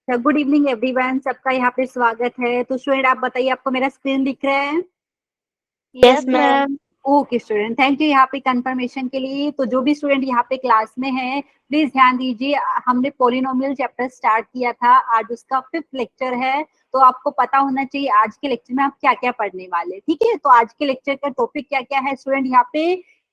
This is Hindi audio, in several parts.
गुड इवनिंग एवरीवन, सबका यहाँ पे स्वागत है। तो स्टूडेंट आप बताइए, आपको मेरा स्क्रीन दिख रहा है? Yes ma'am. Okay student, thank you यहाँ पे कंफर्मेशन के लिए। तो जो भी स्टूडेंट यहाँ पे क्लास में है, प्लीज ध्यान दीजिए। हमने पोलिनोमियल चैप्टर स्टार्ट किया था, आज उसका 5th लेक्चर है। तो आपको पता होना चाहिए आज के लेक्चर में आप क्या क्या पढ़ने वाले, ठीक है। तो आज के लेक्चर का टॉपिक क्या क्या है स्टूडेंट,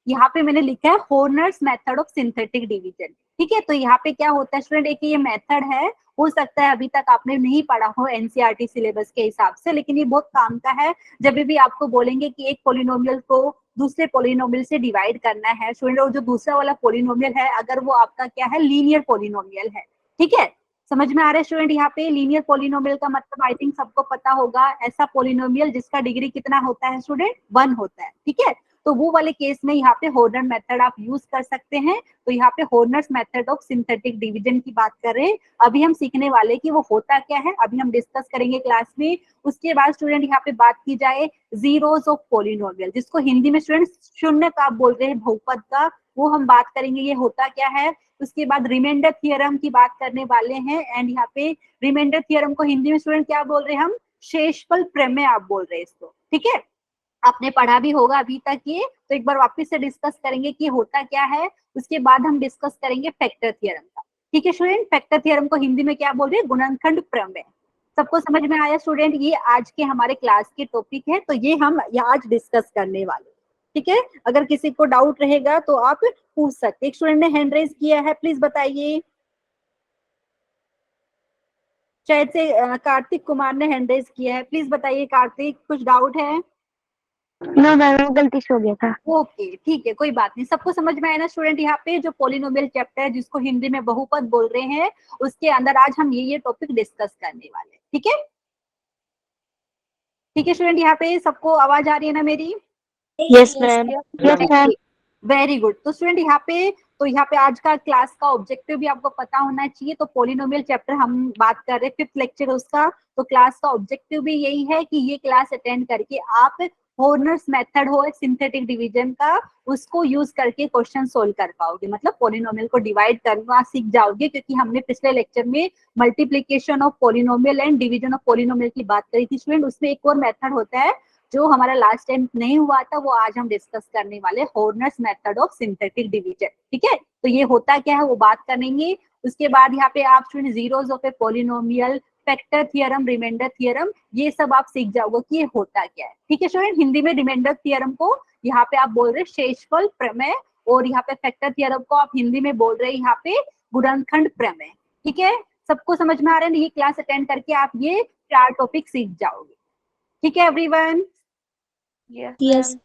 यहाँ पे मैंने लिखा है Horner's method of synthetic division, ठीक है। तो यहाँ पे क्या होता है स्टूडेंट, एक ये मेथड है, हो सकता है अभी तक आपने नहीं पढ़ा हो एनसीईआरटी सिलेबस के हिसाब से, लेकिन ये बहुत काम का है। जब भी आपको बोलेंगे कि एक पोलिनोमियल को दूसरे पोलिनोमियल से डिवाइड करना है स्टूडेंट, और जो दूसरा वाला पोलिनोमियल है अगर वो आपका क्या है, लीनियर पोलिनोमियल है, ठीक है। समझ में आ रहा है स्टूडेंट? यहाँ पे लीनियर पोलिनोमियल का मतलब आई थिंक सबको पता होगा, ऐसा पोलिनोमियल जिसका डिग्री कितना होता है स्टूडेंट, 1 होता है, ठीक है। तो वो वाले केस में यहाँ पे हॉर्नर मेथड आप यूज कर सकते हैं। तो यहाँ पे Horner's method of synthetic division की बात कर रहे हैं। अभी हम सीखने वाले कि वो होता क्या है, अभी हम डिस्कस करेंगे क्लास में। उसके बाद स्टूडेंट यहाँ पे बात की जाए जीरोस ऑफ पोलिनोमियल, जिसको हिंदी में स्टूडेंट शून्य का आप बोल रहे हैं, बहुपद का, वो हम बात करेंगे ये होता क्या है। उसके बाद रिमाइंडर थ्योरम की बात करने वाले हैं। एंड यहाँ पे रिमाइंडर थ्योरम को हिंदी में स्टूडेंट क्या बोल रहे हैं हम, शेषफल प्रमेय आप बोल रहे हैं इसको, ठीक है। आपने पढ़ा भी होगा अभी तक ये, तो एक बार वापस से डिस्कस करेंगे कि होता क्या है। उसके बाद हम डिस्कस करेंगे फैक्टर थ्योरम का, ठीक है स्टूडेंट। फैक्टर थ्योरम को हिंदी में क्या बोल रहे हैं, गुणनखंड प्रमेय। सबको समझ में आया स्टूडेंट? ये आज के हमारे क्लास के टॉपिक है, तो ये हम आज डिस्कस करने वाले, ठीक है। अगर किसी को डाउट रहेगा तो आप पूछ सकते। एक स्टूडेंट ने हैंड रेज किया है, प्लीज बताइए। शायद से कार्तिक कुमार ने हैंड रेज किया है, प्लीज बताइए कार्तिक, कुछ डाउट है? नो मैम, गलती से हो गया था। ओके ठीक है, कोई बात नहीं। सबको समझ में आया ना स्टूडेंट? यहाँ पे जो पोलिनोमियल चैप्टर है, जिसको हिंदी में बहुपद बोल रहे हैं, उसके अंदर आज हम ये टॉपिक डिस्कस करने वाले हैं, ठीक है। ठीक है स्टूडेंट, यहाँ पे सबको आवाज आ रही है ना मेरी? Yes ma'am. Yes ma'am. Very good. तो स्टूडेंट यहाँ पे आज का क्लास का ऑब्जेक्टिव भी आपको पता होना चाहिए। तो पोलिनोमियल चैप्टर हम बात कर रहे हैं, 5th लेक्चर उसका। तो क्लास का ऑब्जेक्टिव भी यही है कि ये क्लास अटेंड करके आप हॉर्नर्स मेथड हो सिंथेटिक डिवीजन का, उसको यूज करके क्वेश्चन सोल्व कर पाओगे, मतलब पोलिनोमियल को डिवाइड करना सीख जाओगे। क्योंकि हमने पिछले लेक्चर में multiplication of polynomial and division of polynomial की बात करी थी स्टूडेंट। उसमें एक और मेथड होता है जो हमारा लास्ट टाइम नहीं हुआ था, वो आज हम डिस्कस करने वाले, Horner's method of synthetic division, ठीक है। तो ये होता क्या है वो बात करेंगे। उसके बाद यहाँ पे आप student zeros of a polynomial, factor theorem, remainder theorem, ये सब आप सीख जाओगे कि ये होता क्या है, ठीक है स्टूडेंट। हिंदी में रिमाइंडर थ्योरम को यहाँ पे आप बोल रहे शेषफल प्रमेय, और यहाँ पे फैक्टर थ्योरम को आप हिंदी में बोल रहे हैं यहाँ पे गुणनखंड प्रमेय, ठीक है। सबको समझ में आ रहा है? ये क्लास अटेंड करके आप ये 4 टॉपिक सीख जाओगे, ठीक है एवरीवन। यस।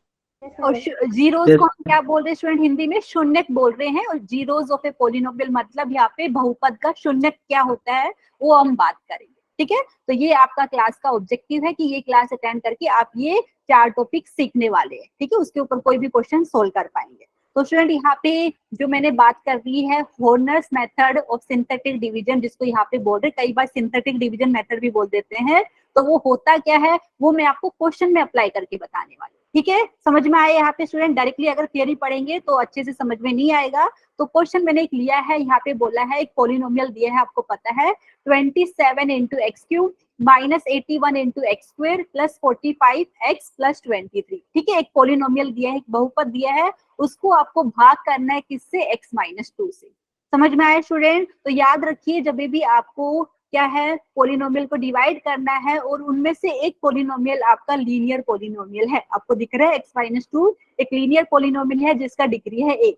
और जीरोस को हम क्या बोल रहे हैं स्टूडेंट, हिंदी में शून्यक बोल रहे हैं। और जीरोस ऑफ ए पोलिनोमियल मतलब यहाँ पे बहुपद का शून्यक क्या होता है वो हम बात करेंगे, ठीक है। तो ये आपका क्लास का ऑब्जेक्टिव है कि ये क्लास अटेंड करके आप ये 4 टॉपिक सीखने वाले हैं, ठीक है। उसके ऊपर कोई भी क्वेश्चन सोल्व कर पाएंगे। तो स्टूडेंट यहाँ पे जो मैंने बात कर दी है Horner's method of synthetic division, जिसको यहाँ पे बोल रहे, कई बार सिंथेटिक डिवीजन मेथड भी बोल देते हैं। तो वो होता क्या है वो मैं आपको क्वेश्चन में अप्लाई करके बताने वाली, ठीक है। समझ में आया? यहाँ पे स्टूडेंट डायरेक्टली अगर थियरी पढ़ेंगे तो अच्छे से समझ में नहीं आएगा। तो क्वेश्चन मैंने एक लिया है, यहाँ पे बोला है एक पोलिनोमियल दिया है, आपको पता है 27 into x cube minus 81 into x square plus 45 x plus 23, ठीक है। एक पोलिनोमियल दिया है, एक बहुपद दिया है, उसको आपको भाग करना है किससे, एक्स माइनस 2 से। समझ में आया स्टूडेंट? तो याद रखिए जब भी आपको क्या है पोलिनोमियल को डिवाइड करना है और उनमें से एक पोलिनोमियल आपका लीनियर पोलिनोमियल है, आपको दिख रहा है एक्स माइनस 2 एक लीनियर पोलिनोमियल है जिसका डिग्री है 1।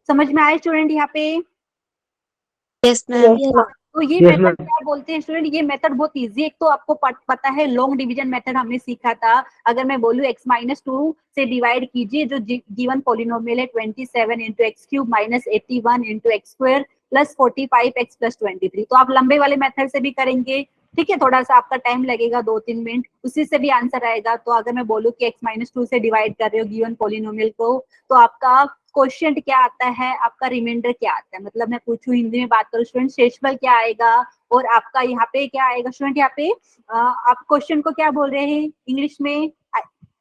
समझ में आए स्टूडेंट यहाँ पे? Yes ma'am. तो ये मेथड क्या बोलते हैं स्टूडेंट, ये मेथड बहुत इजी। एक तो आपको पता है लॉन्ग डिवीजन मेथड हमने सीखा था। अगर मैं बोलूँ एक्स माइनस 2 से डिवाइड कीजिए जो गिवन पोलिनोमियल है 27 into x cube minus 81 into x square plus 45 x plus 23, तो आप लंबे वाले मेथड से भी करेंगे, ठीक है। थोड़ा सा आपका टाइम लगेगा 2-3 मिनट, उसी से भी आंसर आएगा। तो अगर मैं बोलूँ कि एक्स माइनस 2 से डिवाइड कर रहे हो गिवन पोलिनोमियल को, तो आपका क्वेश्चन क्या आता है, आपका रिमाइंडर क्या आता है, मतलब मैं पूछूं हिंदी में बात करूं स्टूडेंट, शेषफल क्या आएगा और आपका यहाँ पे क्या आएगा स्टूडेंट। यहाँ पे आप क्वेश्चन को क्या बोल रहे हैं इंग्लिश में,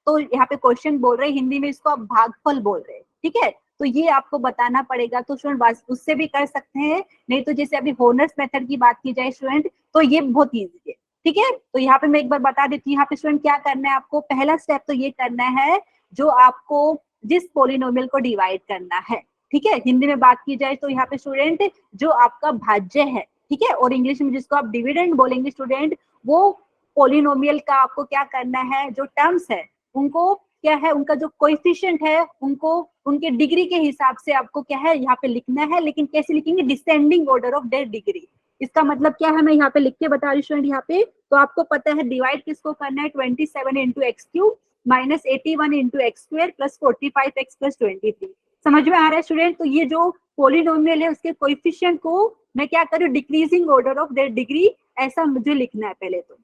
तो यहाँ पे क्वेश्चन बोल रहे हैं, हिंदी में इसको आप भागफल बोल रहे हैं, ठीक है। तो ये आपको बताना पड़ेगा। तो स्टूडेंट बस उससे भी कर सकते हैं, नहीं तो जैसे अभी होनर्स मेथड की बात की जाए स्टूडेंट, तो ये बहुत ईजी है, ठीक है। तो यहाँ पे मैं एक बार बता देती हूँ, यहाँ पे स्टूडेंट क्या करना है आपको, पहला स्टेप तो ये करना है जो आपको जिस पोलिनोमियल को डिवाइड करना है, ठीक है। हिंदी में बात की जाए तो यहाँ पे स्टूडेंट जो आपका भाज्य है, ठीक है, और इंग्लिश में जिसको आप डिविडेंड बोलेंगे स्टूडेंट, वो पोलिनोमियल का आपको क्या करना है, जो टर्म्स है उनको क्या है, उनका जो कोएफिशिएंट है उनको उनके डिग्री के हिसाब से आपको क्या है यहाँ पे लिखना है। लेकिन कैसे लिखेंगे, descending order of their degree. इसका मतलब क्या है, मैं यहाँ पे लिख के बता रही हूँ यहाँ पे। तो आपको पता है डिवाइड किसको करना है, 27 into x cube minus 81 into x square plus 45 x plus 23। समझ में आ रहा है स्टूडेंट। तो ये जो पोलिनोमियल है उसके कोएफिशिएंट को मैं क्या करूँ, decreasing order of their degree, ऐसा मुझे लिखना है पहले तो,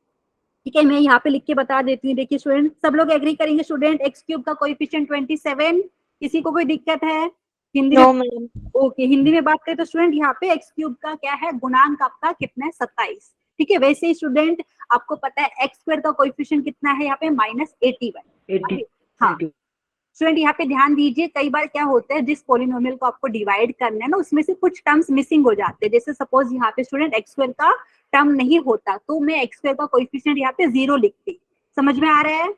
ठीक है। मैं यहाँ पे लिख के बता देती हूँ। देखिए स्टूडेंट, सब लोग एग्री करेंगे स्टूडेंट, एक्स क्यूब का कोएफिशिएंट 27, किसी को कोई दिक्कत है हिंदी नो में? मैम। ओके, हिंदी में बात करें तो स्टूडेंट यहाँ पे एक्स क्यूब का क्या है, गुणांक आपका कितना है, 27, ठीक है। वैसे ही स्टूडेंट आपको पता है एक्स स्क्वायर का कोएफिशिएंट कितना है यहाँ पे, -81। हाँ स्टूडेंट यहाँ पे ध्यान दीजिए, कई बार क्या होता है जिस पोलिनोमियल को आपको डिवाइड करना है ना, उसमें से कुछ टर्म्स मिसिंग हो जाते हैं। जैसे सपोज यहाँ पे स्टूडेंट एक्स स्क्वायर का टर्म नहीं होता, तो मैं एक्स स्क्वायर का कोएफिशिएंट यहाँ पे 0 लिखती। समझ में आ रहा है?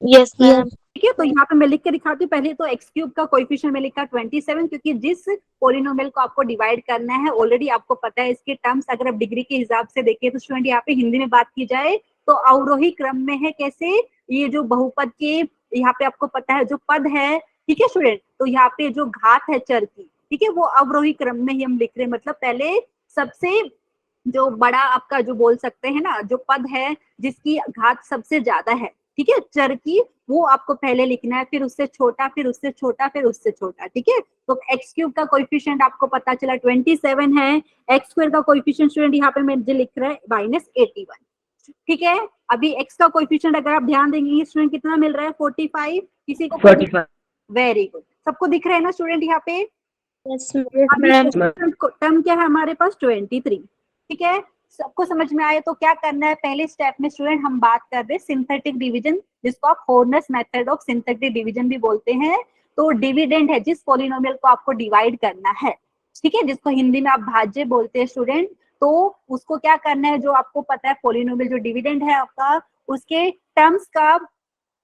Yes ma'am. ठीक है। तो यहाँ पे मैं लिख के दिखाती हूँ। पहले तो एक्स क्यूब का कोएफिशिएंट में लिखा 27, क्योंकि जिस पोलिनोमियल को आपको डिवाइड करना है ऑलरेडी आपको पता है इसके टर्म्स, अगर आप डिग्री के हिसाब से देखिए तो स्टूडेंट यहाँ पे हिंदी में बात की जाए तो अवरोही क्रम में है। कैसे, ये जो बहुपद के यहाँ पे आपको पता है जो पद है, ठीक है स्टूडेंट, तो यहाँ पे जो घात है चर की, ठीक है, वो अवरोही क्रम में ही हम लिख रहे हैं। मतलब पहले सबसे जो बड़ा आपका जो बोल सकते हैं ना, जो पद है जिसकी घात सबसे ज्यादा है, ठीक है, चर की, वो आपको पहले लिखना है, फिर उससे छोटा, फिर उससे छोटा, फिर उससे छोटा, ठीक है। तो एक्स क्यूब का कोएफिशिएंट आपको पता चला 27 है, एक्स स्क्वायर का कोएफिशिएंट स्टूडेंट यहाँ पे मुझे लिख रहा है -81, ठीक है। अभी एक्स का कोएफिशिएंट अगर आप ध्यान देंगे स्टूडेंट कितना मिल रहा है, 45। किसी को 45। वेरी गुड, सबको दिख रहा है ना स्टूडेंट यहाँ पे? Yes ma'am. टर्म क्या है हमारे पास, 23, ठीक है। सबको समझ में आए? तो क्या करना है, पहले स्टेप में स्टूडेंट हम बात कर रहे हैं सिंथेटिक डिवीजन, जिसको आप Horner's method of synthetic division भी बोलते हैं। तो डिविडेंड है जिस पॉलिनोमियल को आपको डिवाइड करना है, ठीक है, जिसको हिंदी में आप भाज्य बोलते हैं स्टूडेंट। तो उसको क्या करना है, जो आपको पता है पॉलिनोमियल जो डिविडेंड है आपका, उसके टर्म्स का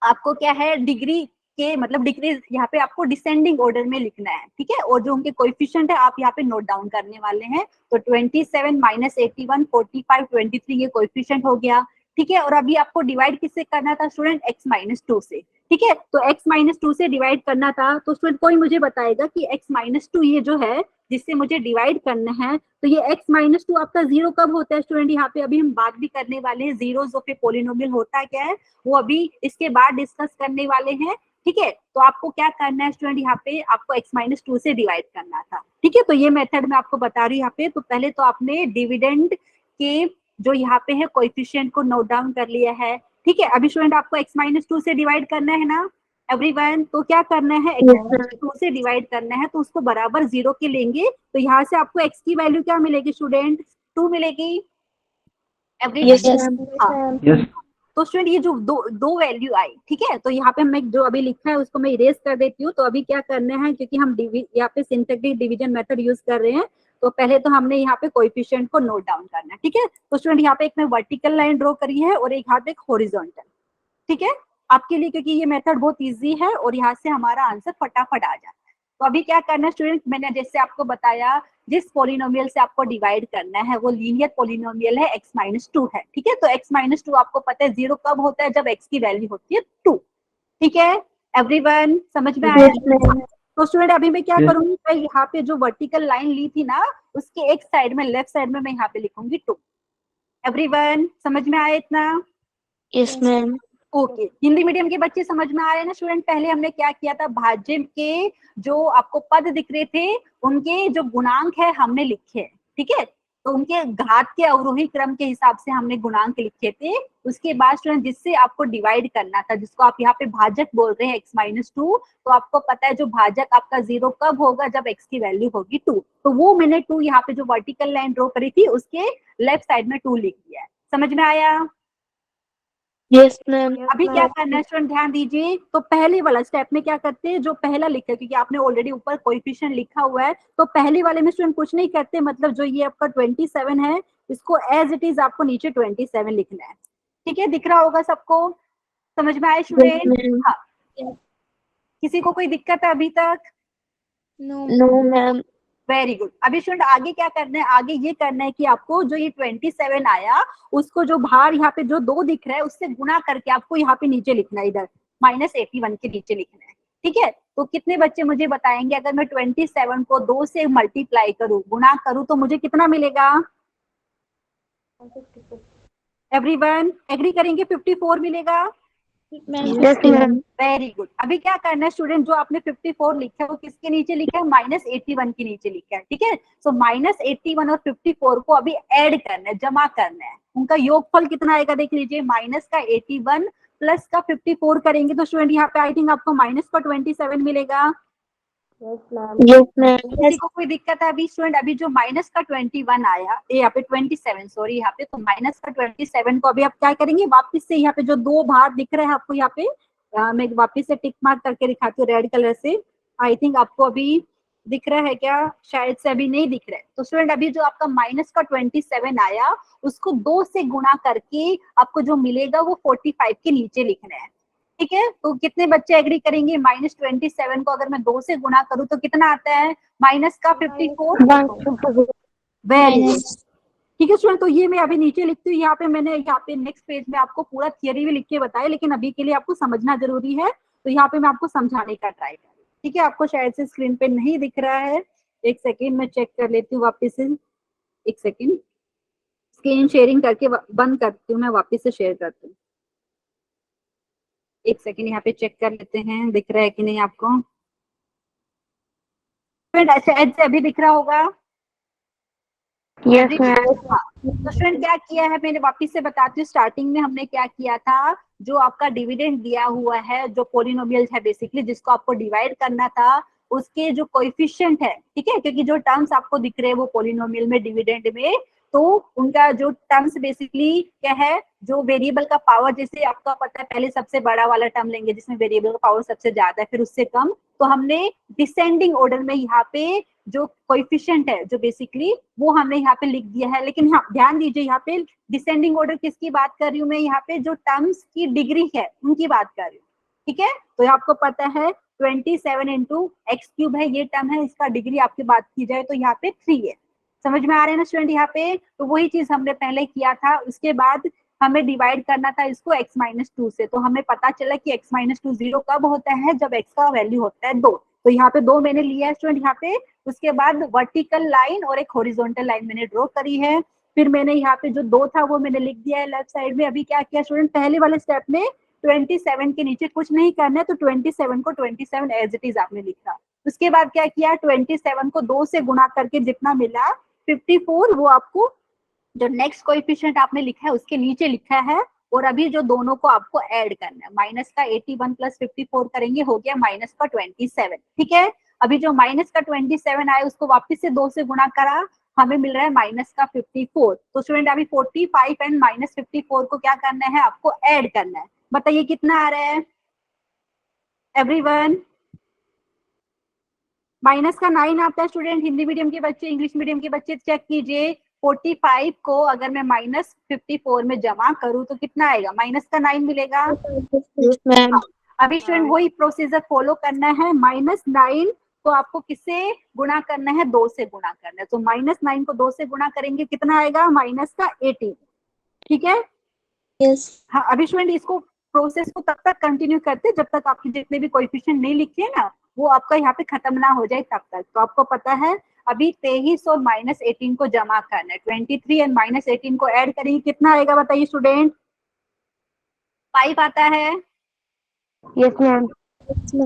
आपको क्या है, डिग्री के मतलब डिक्रीज यहाँ पे आपको डिसेंडिंग ऑर्डर में लिखना है, ठीक है। और जो उनके कोएफिशिएंट है आप यहाँ पे नोट डाउन करने वाले हैं। तो 27 -81 45 23 ये कोएफिशिएंट हो गया, ठीक है। और अभी आपको डिवाइड किससे करना था स्टूडेंट, x-2 से, ठीक है। तो x-2 से डिवाइड करना था। तो स्टूडेंट कोई मुझे बताएगा कि x-2 ये जो है जिससे मुझे डिवाइड करना है, तो ये x-2 आपका 0 कब होता है स्टूडेंट? यहाँ पे अभी हम बात भी करने वाले हैं, जीरोस ऑफ ए पोलिनोमियल होता क्या है वो अभी इसके बाद डिस्कस करने वाले हैं, ठीक है। तो आपको क्या करना है स्टूडेंट, यहाँ पे आपको x-2 से डिवाइड करना था, ठीक है। तो ये मेथड मैं आपको बता रही हूँ यहाँ पे। तो पहले तो आपने डिविडेंड के जो यहाँ पे है कोएफिशिएंट को नोट डाउन कर लिया है, ठीक है। अभी स्टूडेंट आपको x-2 से डिवाइड करना है ना एवरीवन? तो क्या करना है, x-2 से डिवाइड करना है तो उसको बराबर 0 के लेंगे। तो यहाँ से आपको x की वैल्यू क्या मिलेगी स्टूडेंट, 2 मिलेगी एवरीवन? Yes ma'am. तो स्टूडेंट ये जो दो वैल्यू आई, ठीक है, तो यहाँ पे मैं जो अभी लिखा है उसको मैं इरेज कर देती हूँ। तो अभी क्या करना है, क्योंकि हम यहाँ पे सिंथेटिक डिवीजन मेथड यूज कर रहे हैं, तो पहले तो हमने यहाँ पे कोएफिशिएंट को नोट डाउन करना है, ठीक है। तो स्टूडेंट यहाँ पे एक मैं वर्टिकल लाइन ड्रॉ करी है और एक यहाँ पे एक हॉरिजॉन्टल, ठीक है, आपके लिए, क्योंकि ये मेथड बहुत इजी है और यहाँ से हमारा आंसर फटाफट आ जाता है। तो अभी क्या करना है स्टूडेंट, मैंने जैसे आपको बताया जिस पोलिनोमियल से आपको डिवाइड करना है वो लीनियर पोलिनोमियल है, x-2 है, ठीक है। तो x-2 आपको पता है 0 कब होता है, जब x की वैल्यू होती है 2, ठीक है एवरीवन? समझ में आया? तो स्टूडेंट अभी मैं क्या करूंगी, मैं यहाँ पे जो वर्टिकल लाइन ली थी ना उसके एक साइड में, लेफ्ट साइड में मैं यहाँ पे लिखूंगी 2। एवरीवन समझ में आया इतना? Yes ma'am. Okay, Hindi medium के बच्चे समझ में आ रहे हैं ना स्टूडेंट? पहले हमने क्या किया था, भाज्य के जो आपको पद दिख रहे थे उनके जो गुणांक है हमने लिखे, ठीक है। तो उनके घात के अवरोही क्रम के हिसाब से हमने गुणांक लिखे थे। उसके बाद स्टूडेंट जिससे आपको डिवाइड करना था, जिसको आप यहाँ पे भाजक बोल रहे हैं x-2, तो आपको पता है जो भाजक आपका 0 कब होगा, जब x की वैल्यू होगी 2। तो वो मैंने 2 यहाँ पे जो वर्टिकल लाइन ड्रॉ करी थी उसके लेफ्ट साइड में 2 लिख दिया है। समझ में आया? Yes, ma'am. अभी क्या करना है स्टूडेंट, ध्यान दीजिए। तो पहले वाला स्टेप में क्या करते हैं, जो पहला लिखा है, क्योंकि आपने ऑलरेडी ऊपर कोएफिशिएंट लिखा हुआ है, तो पहले वाले में स्टूडेंट कुछ नहीं करते, मतलब जो ये आपका 27 है इसको एज इट इज आपको नीचे 27 लिखना है। ठीक है, दिख रहा होगा सबको, समझ में आए Yes, स्टूडेंट? ma'am. हाँ, किसी को कोई दिक्कत है अभी तक? No, ma'am. Very good. अभी स्टूडेंट आगे क्या करना है, आगे ये करना है कि आपको जो ये 27 आया उसको जो बाहर यहाँ पे जो 2 दिख रहा है उससे गुणा करके आपको यहाँ पे नीचे लिखना है, इधर -81 के नीचे लिखना है। ठीक है, तो कितने बच्चे मुझे बताएंगे, अगर मैं 27 को 2 से मल्टीप्लाई करूं, गुणा करूं, तो मुझे कितना मिलेगा? एवरीवन एग्री करेंगे? 54 मिलेगा। Yes, ma'am. Very good. अभी क्या करना है स्टूडेंट, जो आपने 54 लिखा है वो किसके नीचे लिखा है? -81 के नीचे लिखा है। ठीक है, सो -81 और 54 को अभी ऐड करना है, जमा करना है। उनका योगफल कितना आएगा देख लीजिए, माइनस का 81 प्लस का 54 करेंगे तो स्टूडेंट यहाँ पे आई थिंक आपको माइनस का 27 मिलेगा। Yes, ma'am. किसी को कोई दिक्कत है अभी स्टूडेंट? अभी जो माइनस का 21 आया, यहाँ पे 27 सॉरी, यहाँ पे तो माइनस का 27 को अभी आप क्या करेंगे, वापस से यहाँ पे जो 2 भार दिख रहे हैं आपको यहाँ पे, मैं वापस से टिक मार्क करके दिखाती हूँ रेड कलर से। आई थिंक आपको अभी दिख रहा है क्या? शायद से अभी नहीं दिख रहा है। तो स्टूडेंट अभी जो आपका माइनस का 27 आया उसको 2 से गुणा करके आपको जो मिलेगा वो 45 के नीचे लिखना है। ठीक है, तो कितने बच्चे एग्री करेंगे, -27 को अगर मैं 2 से गुणा करूं तो कितना आता है? माइनस का 54। Very good. ठीक है स्टूडेंट, तो ये मैं अभी नीचे लिखती हूँ, यहाँ पे मैंने यहाँ पे नेक्स्ट पेज में आपको पूरा थियरी भी लिख के बताया, लेकिन अभी के लिए आपको समझना जरूरी है, तो यहाँ पे मैं आपको समझाने का ट्राई कर रही हूँ। ठीक है, आपको शायद से स्क्रीन पे नहीं दिख रहा है, एक सेकेंड मैं चेक कर लेती हूँ वापिस से, एक सेकेंड स्क्रीन शेयरिंग करके बंद करती हूँ, मैं वापिस से शेयर करती हूँ। एक सेकेंड यहाँ पे चेक कर लेते हैं दिख रहा है कि नहीं आपको। शायद से अभी दिख रहा होगा। Yes, ma'am. हाँ, तो स्टूडेंट क्या किया है, मैंने वापिस से बताती हूँ, स्टार्टिंग में हमने क्या किया था, जो आपका डिविडेंड दिया हुआ है, जो पोलिनोमियल है बेसिकली, जिसको आपको डिवाइड करना था, उसके जो कोएफिशिएंट है, ठीक है, क्योंकि जो टर्म्स आपको दिख रहे हैं वो पोलिनोमियल में, डिविडेंड में, तो उनका जो टर्म्स बेसिकली क्या है, जो वेरिएबल का पावर, जैसे आपका पता है पहले सबसे बड़ा वाला टर्म लेंगे जिसमें वेरिएबल का पावर सबसे ज्यादा है, फिर उससे कम, तो हमने डिसेंडिंग ऑर्डर में यहाँ पे जो कोएफिशिएंट है जो बेसिकली वो हमने यहाँ पे लिख दिया है। लेकिन हाँ ध्यान दीजिए, यहाँ पे डिसेंडिंग ऑर्डर किसकी बात कर रही हूँ मैं, यहाँ पे जो टर्म्स की डिग्री है उनकी बात कर रही हूँ। ठीक है, तो आपको पता है 27 इंटू एक्स क्यूब है ये टर्म है, इसका डिग्री आपकी बात की जाए तो यहाँ पे 3 है। समझ में आ रहे हैं ना स्टूडेंट? यहाँ पे तो वही चीज हमने पहले किया था, उसके बाद हमें डिवाइड करना था इसको x-2 से, तो हमें पता चला कि x-2 0 कब होता है, जब x का वैल्यू होता है 2। तो यहाँ पे 2 मैंने लिया है स्टूडेंट यहाँ पे, उसके बाद वर्टिकल लाइन और एक हॉरिजॉन्टल लाइन मैंने ड्रॉ करी है, फिर मैंने यहाँ पे जो 2 था वो मैंने लिख दिया है लेफ्ट साइड में। अभी क्या किया स्टूडेंट, पहले वाले स्टेप में 27 के नीचे कुछ नहीं करना है, तो 27 को 27 एज इट इज आपने लिखा। उसके बाद क्या किया, 27 को 2 से गुणा करके जितना मिला 54, वो आपको जो नेक्स्ट कोएफिशिएंट आपने लिखा है उसके नीचे लिखा है, और अभी जो दोनों को आपको ऐड करना है, माइनस का 81 प्लस 54 करेंगे, हो गया माइनस का 27। ठीक है, अभी जो माइनस का 27 आया उसको वापस से 2 से गुणा करा, हमें मिल रहा है माइनस का 54। तो स्टूडेंट अभी 45 एंड -54 को क्या करना है, आपको ऐड करना है। बताइए कितना आ रहा है एवरीवन? माइनस का 9 आता है स्टूडेंट, हिंदी मीडियम के बच्चे, इंग्लिश मीडियम के बच्चे चेक कीजिए। 45 को अगर मैं -54 में जमा करूं तो कितना आएगा, माइनस का 9 मिलेगा। Yes, ma'am. अभी स्टूडेंट वही प्रोसीजर फॉलो करना है, -9 को आपको किससे गुणा करना है, 2 से गुणा करना है, तो -9 को 2 से गुणा करेंगे कितना आएगा, माइनस का 18। ठीक है, Yes. हाँ अभी स्टूडेंट इसको प्रोसेस को तब तक कंटिन्यू करते जब तक आपके जितने भी कोएफिशिएंट नहीं लिखे हैं ना वो आपका यहाँ पे खत्म ना हो जाए तब तक। तो आपको पता है अभी 23 और -18 को जमा करना है, 23 एंड -18 को ऐड करेंगे कितना आएगा बताइए स्टूडेंट? 5 आता है। Yes, ma'am.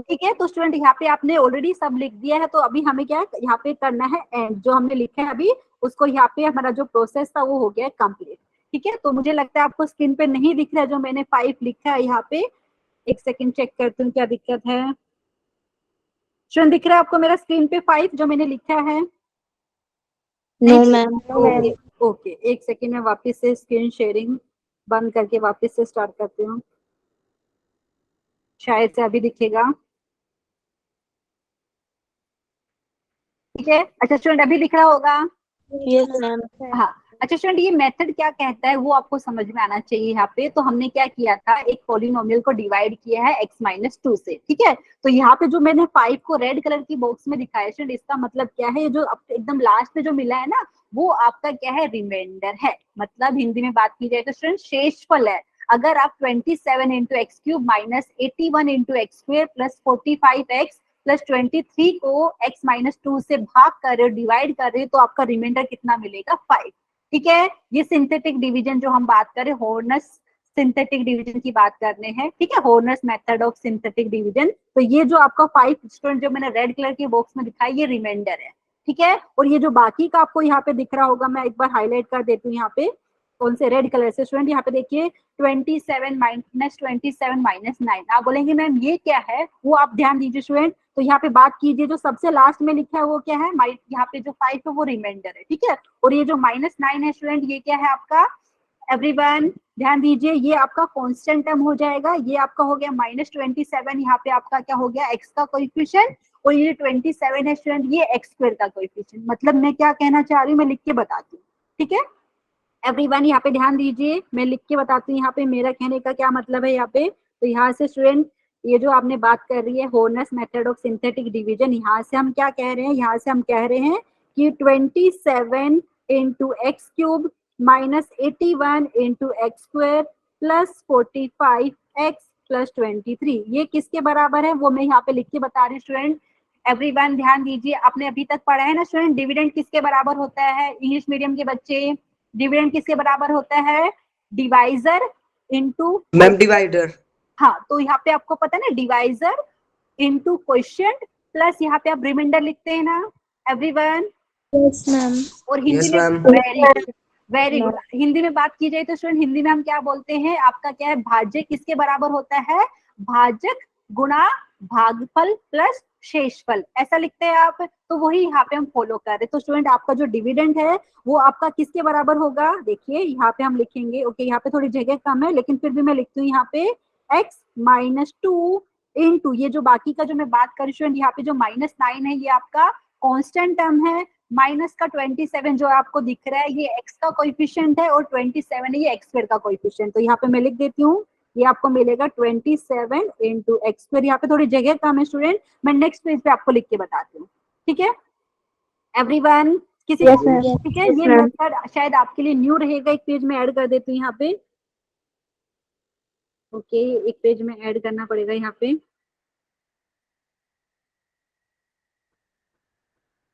ठीक है, तो स्टूडेंट यहाँ पे आपने ऑलरेडी सब लिख दिया है, तो अभी हमें क्या यहाँ पे करना है एंड, जो हमने लिखा है अभी उसको यहाँ पे हमारा जो प्रोसेस था वो हो गया कंप्लीट। ठीक है, तो मुझे लगता है आपको स्क्रीन पे नहीं दिख रहा है जो मैंने 5 लिखा है यहाँ पे, एक सेकंड चेक करती हूँ क्या दिक्कत है। स्टूडेंट दिख रहा है आपको मेरा स्क्रीन पे 5 जो मैंने लिखा है? No, ma'am. ओके ओके, एक सेकंड में वापस से स्क्रीन शेयरिंग बंद करके वापस से स्टार्ट करती हूँ, शायद से अभी दिखेगा। ठीक है, अच्छा स्टूडेंट अभी दिख रहा होगा। Yes ma'am. हाँ, अच्छा स्टूडेंट ये मेथड क्या कहता है वो आपको समझ में आना चाहिए। यहाँ पे तो हमने क्या किया था, एक पॉलिनोमियल को डिवाइड किया है x-2 से। ठीक है, तो यहाँ पे जो मैंने 5 को रेड कलर की बॉक्स में दिखाया स्टूडेंट, इसका मतलब क्या है, ये जो एकदम लास्ट में जो मिला है ना, वो आपका क्या है, रिमाइंडर है। मतलब हिंदी में बात की जाए तो स्टूडेंट शेषफल है। अगर आप 27 into x cube minus 81 into x square plus 45x plus 23 को x-2 से भाग कर रहे हो, डिवाइड कर रहे हो, तो आपका रिमाइंडर कितना मिलेगा, 5। ठीक है, ये सिंथेटिक डिवीजन जो हम बात करें, हॉर्नस सिंथेटिक डिवीजन की बात करने हैं। ठीक है, horns method of synthetic division. तो ये जो आपका 5 स्टूडेंट जो मैंने रेड कलर के बॉक्स में दिखाया, ये रिमाइंडर है। ठीक है, और ये जो बाकी का आपको यहाँ पे दिख रहा होगा, मैं एक बार हाईलाइट कर देती हूँ यहाँ पे, कौन से रेड कलर से स्टूडेंट, यहाँ पे देखिए 27 माइनस 27 माइनस 9। आप बोलेंगे मैम ये क्या है, वो आप ध्यान दीजिए स्टूडेंट। तो यहाँ पे बात कीजिए, जो सबसे लास्ट में लिखा है वो क्या है, यहाँ पे जो 5 है वो रिमाइंडर है। ठीक है, और ये जो -9 है स्टूडेंट, ये क्या है आपका, एवरीवन ध्यान दीजिए, ये आपका कांस्टेंट टर्म हो जाएगा। ये आपका हो गया -27, यहाँ पे आपका क्या हो गया, एक्स का कोएफिशिएंट, और ये 27 है स्टूडेंट, ये एक्स स्क्वायर का कोएफिशिएंट। मतलब मैं क्या कहना चाह रही हूँ, मैं लिख के बताती हूँ। ठीक है एवरीवन, यहाँ पे ध्यान दीजिए, मैं लिख के बताती हूँ यहाँ पे मेरा कहने का क्या मतलब है। यहाँ पे तो यहाँ से स्टूडेंट, ये जो आपने बात कर रही है horns method of synthetic division, यहाँ से हम क्या कह रहे हैं, यहाँ से हम कह रहे हैं कि 27 into x cube minus 81 into x square plus 45 x plus 23, ये किसके बराबर है, वो मैं यहाँ पे लिख के बता रही हूँ स्टूडेंट। एवरीवन ध्यान दीजिए, आपने अभी तक पढ़ा है ना स्टूडेंट, डिविडेंड किसके बराबर होता है, इंग्लिश मीडियम के बच्चे, डिविडेंड किसके बराबर होता है, डिवाइजर इनटू, मैम डिवाइडर। हाँ, तो यहाँ पे आपको पता है ना, डिवाइजर इनटू क्वोशिएंट प्लस यहाँ पे आप रिमाइंडर लिखते हैं ना एवरीवन। Yes ma'am. और हिंदी यस में ma'am. Very good, very good. Hindi में बात की जाए तो स्टूडेंट, हिंदी में हम क्या बोलते हैं, आपका क्या है, भाज्य किसके बराबर होता है, भाजक गुणा भागफल प्लस शेषफल, ऐसा लिखते हैं आप। तो वही यहाँ पे हम फॉलो कर रहे हैं। तो स्टूडेंट आपका जो डिविडेंड है वो आपका किसके बराबर होगा, देखिए यहाँ पे हम लिखेंगे, ओके यहाँ पे थोड़ी जगह कम है लेकिन फिर भी मैं लिखती हूँ यहाँ पे x-2 इंटू, ये जो बाकी का जो मैं बात कर रही हूँ यहाँ पे जो -9 है, ये आपका कांस्टेंट टर्म है, माइनस का 27 जो आपको दिख रहा है, ये x का कोएफिशिएंट है, और 27 है ये x स्क्वायर का कोएफिशिएंट। तो यहाँ पे मैं लिख देती हूँ, ये आपको मिलेगा 27 इंटू एक्स स्क्वायर। यहाँ पे थोड़ी जगह कम है स्टूडेंट, मैं नेक्स्ट पेज पे आपको लिख के बताती हूँ। ठीक है एवरीवन, किसी Yes, को ma'am. ठीक है, Yes, ये ma'am. मेथड शायद आपके लिए न्यू रहेगा, एक पेज में ऐड कर देती हूँ यहाँ पे। ओके, एक पेज में ऐड करना पड़ेगा यहाँ पे।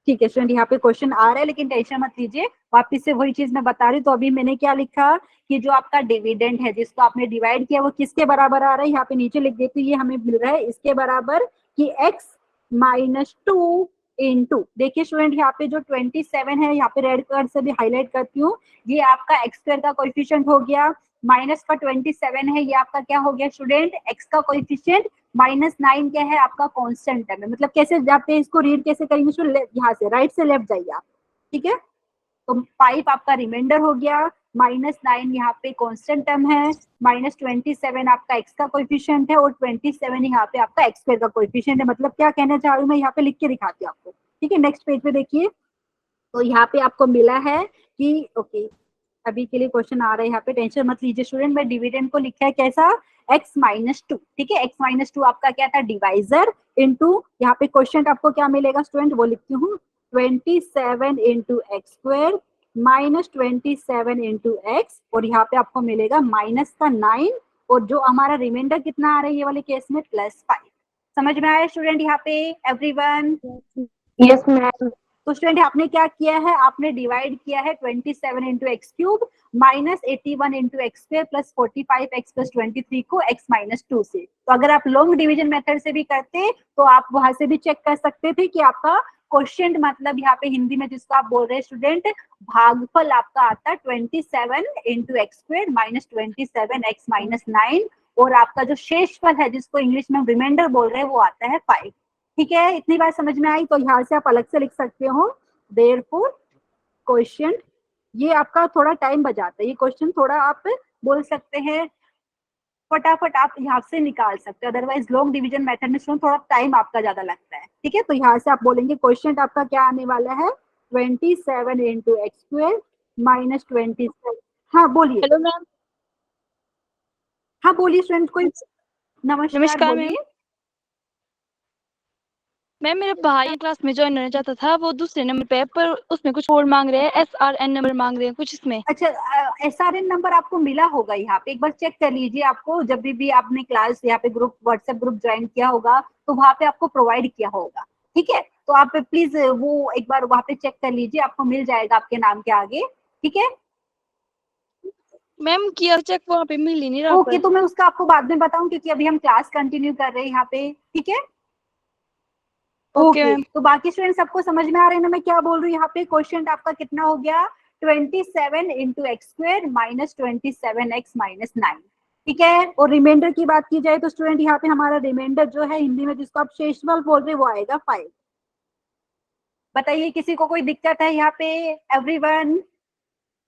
ठीक है स्टूडेंट, यहाँ पे क्वेश्चन आ रहा है लेकिन टेंशन मत लीजिए, वापिस से वही चीज मैं बता रही हूँ। तो अभी मैंने क्या लिखा कि जो आपका डिविडेंड है जिसको आपने डिवाइड किया, वो किसके बराबर आ रहा है, यहाँ पे नीचे लिख देती हूँ, ये हमें मिल रहा है इसके बराबर कि x-2 इंटू, देखिए स्टूडेंट यहाँ पे जो 27 है, यहाँ पे रेड कलर से भी हाईलाइट करती हूँ, ये आपका एक्स स्क्वायर का कोएफिशिएंट हो गया, माइनस का 27 है, ये आपका क्या हो गया स्टूडेंट, एक्स का कोएफिशिएंट, -9 क्या है आपका कांस्टेंट टर्म है। मतलब कैसे जाते हैं इसको रीड कैसे करेंगे, यहाँ से राइट से लेफ्ट जाइए आप। ठीक है, तो 5 आपका रिमाइंडर हो गया, -9 यहाँ पे कांस्टेंट टर्म है, -27 आपका x का कोएफिशिएंट है, और 27 यहाँ पे आपका x स्क्वायर का कोएफिशिएंट है। मतलब क्या कहना चाह रही हूँ मैं, यहाँ पे लिख के दिखाती हूँ आपको। ठीक है, नेक्स्ट पेज पे देखिए, तो यहाँ पे आपको मिला है कि ओके, अभी के लिए क्वेश्चन आ रहा है यहाँ पे, टेंशन मत लीजिए स्टूडेंट। मैं डिविडेंड को लिखा है कैसा, x-2। ठीक है, x-2 आपका क्या था, डिवाइजर इनटू, यहाँ पे क्वेश्चन आपको क्या मिलेगा स्टूडेंट, वो लिखती हूँ 27 into x square minus 27 into x, और यहाँ पे आपको मिलेगा माइनस का 9, और जो हमारा रिमाइंडर कितना आ रहा है ये वाले केस में +5। समझ में आया स्टूडेंट यहाँ पे एवरीवन? Yes, ma'am. तो स्टूडेंट आपने क्या किया है, आपने डिवाइड किया है 27 into x cube minus 81 into x square plus 45 x plus 23 को x-2 से। तो अगर आप लॉन्ग डिवीजन मेथड से भी करते तो आप वहां से भी चेक कर सकते थे कि आपका क्वेश्चन, मतलब यहाँ पे हिंदी में जिसको आप बोल रहे हैं स्टूडेंट, भागफल आपका आता है 27 into x square minus 27 x minus 9, और आपका जो शेषफल है जिसको इंग्लिश में रिमाइंडर बोल रहे हैं वो आता है 5। ठीक है, इतनी बात समझ में आई? तो यहाँ से आप अलग से लिख सकते हो देयरफॉर क्वेश्चन, ये आपका थोड़ा टाइम बचाता है, ये क्वेश्चन थोड़ा आप बोल सकते हैं, फटाफट आप यहाँ से निकाल सकते हो। अदरवाइज लॉन्ग डिवीजन मेथड में स्टूडेंट थोड़ा टाइम आपका ज्यादा लगता है। ठीक है, तो यहाँ से आप बोलेंगे क्वेश्चन आपका क्या आने वाला है, 27 इंटू एक्स स्क्वायर माइनस 27। हाँ बोलिए, हेलो मैम। हाँ बोलिए स्टूडेंट, कोई नमस्कार नमस्कार मैम। बोलिए। मैम मेरा भाई क्लास में ज्वाइन करना चाहता था, वो दूसरे नंबर पे है, पर उसमें कुछ और मांग रहे हैं, SRN नंबर मांग रहे हैं कुछ इसमें। अच्छा, SRN नंबर आपको मिला होगा, यहाँ पे एक बार चेक कर लीजिए। आपको जब भी आपने क्लास यहाँ पे ग्रुप व्हाट्सएप ग्रुप ज्वाइन किया होगा तो वहाँ पे आपको प्रोवाइड किया होगा। ठीक है, तो आप प्लीज वो एक बार वहाँ पे चेक कर लीजिए, आपको मिल जाएगा आपके नाम के आगे। ठीक है, मैम किया चेक, वहाँ पे मिल ही नहीं रहा ओके, पर। तो मैं उसका आपको बाद में बताऊं क्योंकि अभी हम क्लास कंटिन्यू कर रहे हैं यहाँ पे। ठीक है, ओके ओके, मैम। तो बाकी स्टूडेंट सबको समझ में आ रहे हैं ना मैं क्या बोल रही हूँ। यहाँ पे क्वेश्चन आपका कितना हो गया, 27 into x square minus 27x-9। ठीक है, और रिमाइंडर की बात की जाए तो स्टूडेंट यहाँ पे हमारा रिमाइंडर जो है हिंदी में जिसको आप शेषफल बोल रहे हैं वो आएगा 5। बताइए किसी को कोई दिक्कत है यहाँ पे, एवरीवन?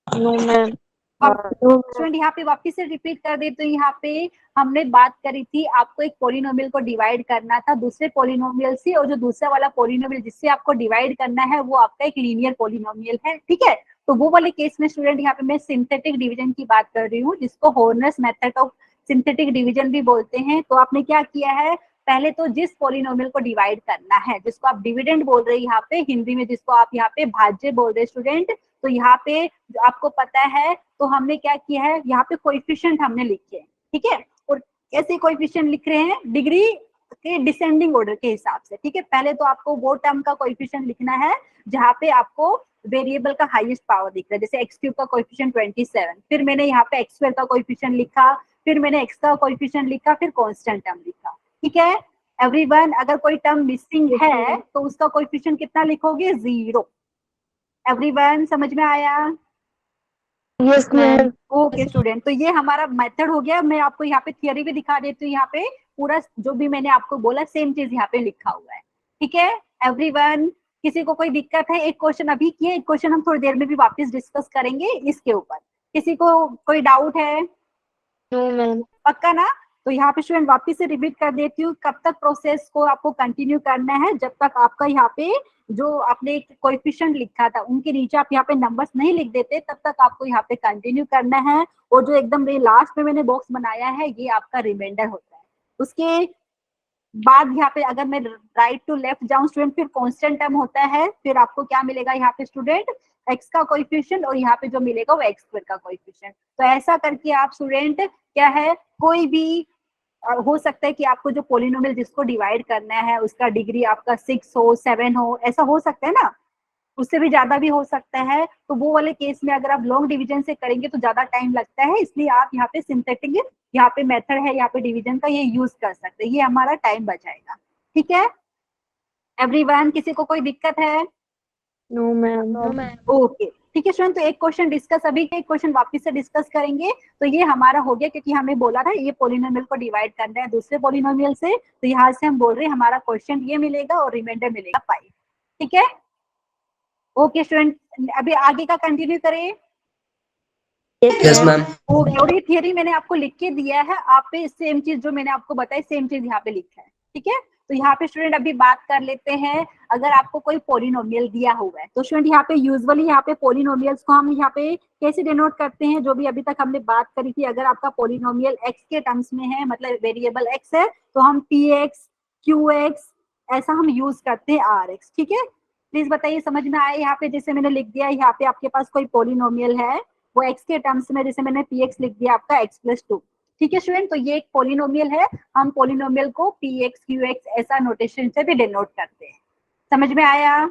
No ma'am. स्टूडेंट यहाँ पे वापिस से रिपीट कर देते हैं। यहाँ पे हमने बात करी थी, आपको एक पोलिनोमियल को डिवाइड करना था दूसरे पोलिनोमियल से, और जो दूसरा वाला पोलिनोमियल जिससे आपको डिवाइड करना है वो आपका एक लीनियर पोलिनोमियल है। ठीक है, तो वो वाले केस में स्टूडेंट यहाँ पे मैं सिंथेटिक डिवीजन की बात कर रही हूँ, जिसको horns method of synthetic division भी बोलते हैं। तो आपने क्या किया है, पहले तो जिस पोलिनोमियल को डिवाइड करना है, जिसको आप डिविडेंड बोल रहे हैं यहाँ पे हिंदी में, जिसको आप यहाँ पे भाज्य बोल रहे हैं स्टूडेंट, तो यहाँ पे आपको पता है तो हमने क्या किया है, यहाँ पे कोएफिशिएंट हमने लिखे हैं। ठीक है, और कैसे कोएफिशिएंट लिख रहे हैं, डिग्री के डिसेंडिंग ऑर्डर के हिसाब से। ठीक है, पहले तो आपको वो टर्म का कोएफिशिएंट लिखना है जहाँ पे आपको वेरिएबल का हाईएस्ट पावर दिख रहा है, जैसे एक्स क्यूब का कोएफिशिएंट 27, फिर मैंने यहाँ पे एक्स स्क्वायर का कोएफिशिएंट लिखा, फिर मैंने एक्स का कोएफिशिएंट लिखा, फिर कांस्टेंट टर्म लिखा। ठीक है एवरीवन, अगर कोई टर्म मिसिंग है तो उसका कोएफिशिएंट कितना लिखोगे, 0। एवरीवन समझ में आया? Yes ma'am. ओके स्टूडेंट, तो ये हमारा मेथड हो गया। मैं आपको यहाँ पे थियरी भी दिखा देती हूँ, यहाँ पे पूरा जो भी मैंने आपको बोला सेम चीज यहाँ पे लिखा हुआ है। ठीक है एवरीवन, किसी को कोई दिक्कत है? एक क्वेश्चन अभी किए, एक क्वेश्चन हम थोड़ी देर में भी वापस डिस्कस करेंगे इसके ऊपर। किसी को कोई डाउट है? No ma'am. पक्का ना? तो यहाँ पे स्टूडेंट वापस से रिपीट कर देती हूँ, कब तक प्रोसेस को आपको कंटिन्यू करना है, जब तक आपका यहाँ पे जो आपने कोएफिशिएंट लिखा था उनके नीचे आप यहाँ पे नंबर्स नहीं लिख देते, तब तक आपको यहाँ पे कंटिन्यू करना है। और जो एकदम लास्ट में मैंने बॉक्स बनाया है ये आपका रिमाइंडर होता है। उसके बाद यहाँ पे अगर मैं राइट टू लेफ्ट जाऊं स्टूडेंट, फिर कांस्टेंट टर्म होता है, फिर आपको क्या मिलेगा यहाँ पे स्टूडेंट, एक्स का कोएफिशिएंट, और यहाँ पे जो मिलेगा वो एक्स स्क्वायर का कोएफिशिएंट। तो ऐसा करके आप स्टूडेंट क्या है, कोई भी हो सकता है कि आपको जो पोलिनोमियल जिसको डिवाइड करना है उसका डिग्री आपका 6 हो 7 हो, ऐसा हो सकता है ना, उससे भी ज्यादा भी हो सकता है। तो वो वाले केस में अगर आप लॉन्ग डिवीजन से करेंगे तो ज्यादा टाइम लगता है, इसलिए आप यहाँ पे सिंथेटिक यहाँ पे मेथड है यहाँ पे डिवीजन का, ये यूज कर सकते हैं, ये हमारा टाइम बचाएगा। ठीक है एवरीवन, किसी को कोई दिक्कत है? No ma'am. ओके ठीक है स्टूडेंट, तो एक क्वेश्चन डिस्कस अभी के, एक क्वेश्चन वापस से डिस्कस करेंगे। तो ये हमारा हो गया क्योंकि हमें बोला था ये पोलिनोमियल को डिवाइड करना है दूसरे पोलिनोमियल से, तो यहाँ से हम बोल रहे हैं हमारा क्वेश्चन ये मिलेगा और रिमाइंडर मिलेगा 5। ठीक है ओके स्टूडेंट, अभी आगे का कंटिन्यू करें। Yes ma'am. ओके, और ये थियरी मैंने आपको लिख के दिया है, आप पे सेम चीज जो मैंने आपको बताई सेम चीज यहाँ पे लिखा है। ठीक है, तो यहाँ पे स्टूडेंट अभी बात कर लेते हैं, अगर आपको कोई पोलिनोमियल दिया हुआ है तो स्टूडेंट यहाँ पे यूजुअली यहाँ पे पोलिनोमियल्स को हम यहाँ पे कैसे डिनोट करते हैं, जो भी अभी तक हमने बात करी थी। अगर आपका पोलिनोमियल एक्स के टर्म्स में है, मतलब वेरिएबल एक्स है, तो हम पी एक्स क्यू एक्स ऐसा हम यूज करते हैं आर एक्स। ठीक है, प्लीज बताइए समझ में आया? यहाँ पे जैसे मैंने लिख दिया, यहाँ पे आपके पास कोई पोलिनोमियल है वो x के टर्म्स में, जैसे मैंने px लिख दिया आपका x+2। ठीक है स्टूडेंट, तो ये एक पोलिनोमियल है, हम पोलिनोमियल को px qx ऐसा नोटेशन से भी डिनोट करते हैं। समझ में आया?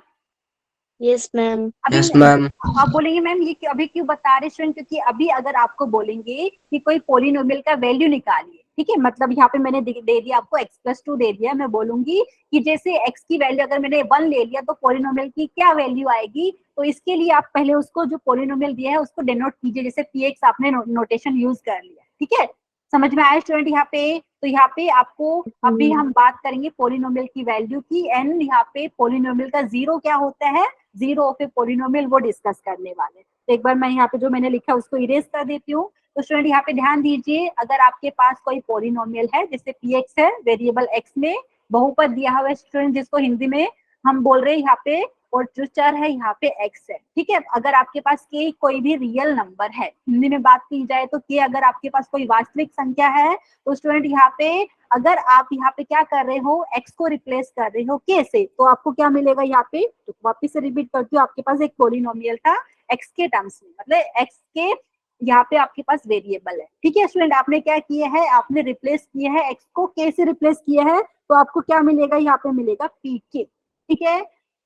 Yes ma'am. अभी यस मैम। आप बोलेंगे मैम ये अभी क्यों बता रहे स्टूडेंट, क्योंकि अभी अगर आपको बोलेंगे कि कोई पोलिनोमियल का वैल्यू निकालिए, ठीक है, मतलब यहाँ पे मैंने दे दिया आपको x+2 दे दिया, मैं बोलूंगी कि जैसे x की वैल्यू अगर मैंने 1 ले लिया तो पोलिनोमियल की क्या वैल्यू आएगी, तो इसके लिए आप पहले उसको जो पोलिनोमियल दिया है उसको डिनोट कीजिए, जैसे px आपने नोटेशन यूज कर लिया। ठीक है, समझ में आया स्टूडेंट? यहाँ पे तो यहाँ पे आपको अभी हम बात करेंगे पोलिनोमियल की वैल्यू की, एंड यहाँ पे पोलिनोमियल का जीरो क्या होता है, जीरो ऑफ ए पोलिनोमियल, वो डिस्कस करने वाले। तो एक बार मैं यहाँ पे जो मैंने लिखा उसको इरेज कर देती हूँ। तो स्टूडेंट यहाँ पे ध्यान दीजिए, अगर आपके पास कोई पॉलिनोमियल है, जैसे px है, वेरिएबल x में बहुपद दिया हुआ है स्टूडेंट, जिसको हिंदी में हम बोल रहे हैं यहाँ पे, और जो चर है यहाँ पे x है, ठीक है। अगर आपके पास k कोई भी रियल नंबर है, हिंदी में बात की जाए तो k अगर आपके पास कोई वास्तविक संख्या है, तो स्टूडेंट यहाँ पे अगर आप यहाँ पे क्या कर रहे हो, x को रिप्लेस कर रहे हो k से, तो आपको क्या मिलेगा यहाँ पे, तो वापिस से रिपीट करती हूँ, आपके पास एक पॉलिनोमियल था x के टर्म्स में, मतलब x के यहाँ पे आपके पास वेरिएबल है, ठीक है स्टूडेंट। आपने क्या किया है, आपने रिप्लेस किया है, x को k से रिप्लेस किया है, तो आपको क्या मिलेगा, यहाँ पे मिलेगा pk, ठीक है।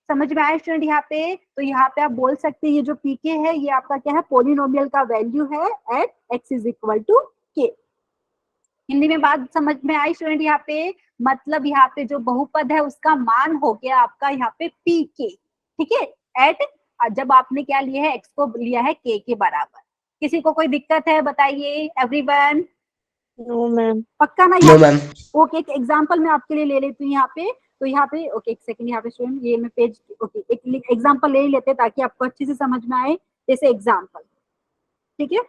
समझ में आया स्टूडेंट यहाँ पे? तो यहाँ पे आप बोल सकते हैं ये जो pk है, ये आपका क्या है, पॉलिनोमियल का वैल्यू है at x is equal to k। Hindi में बात समझ में आई स्टूडेंट यहाँ पे? मतलब यहाँ पे जो बहुपद है उसका मान हो गया आपका यहाँ पे pk, ठीक है, एट, जब आपने क्या लिया है, x को लिया है k के बराबर। किसी को कोई दिक्कत है बताइए एवरीवन? No ma'am. पक्का ना? No ma'am. ओके, एक एग्जांपल मैं आपके लिए ले लेती हूँ यहाँ पे। तो यहाँ पे ओके, एक सेकंड, यहाँ पे स्टूडेंट ये मैं पेज, ओके एक एग्जांपल ले लेते ताकि आपको अच्छे से समझ में आए। जैसे एग्जांपल, ठीक है,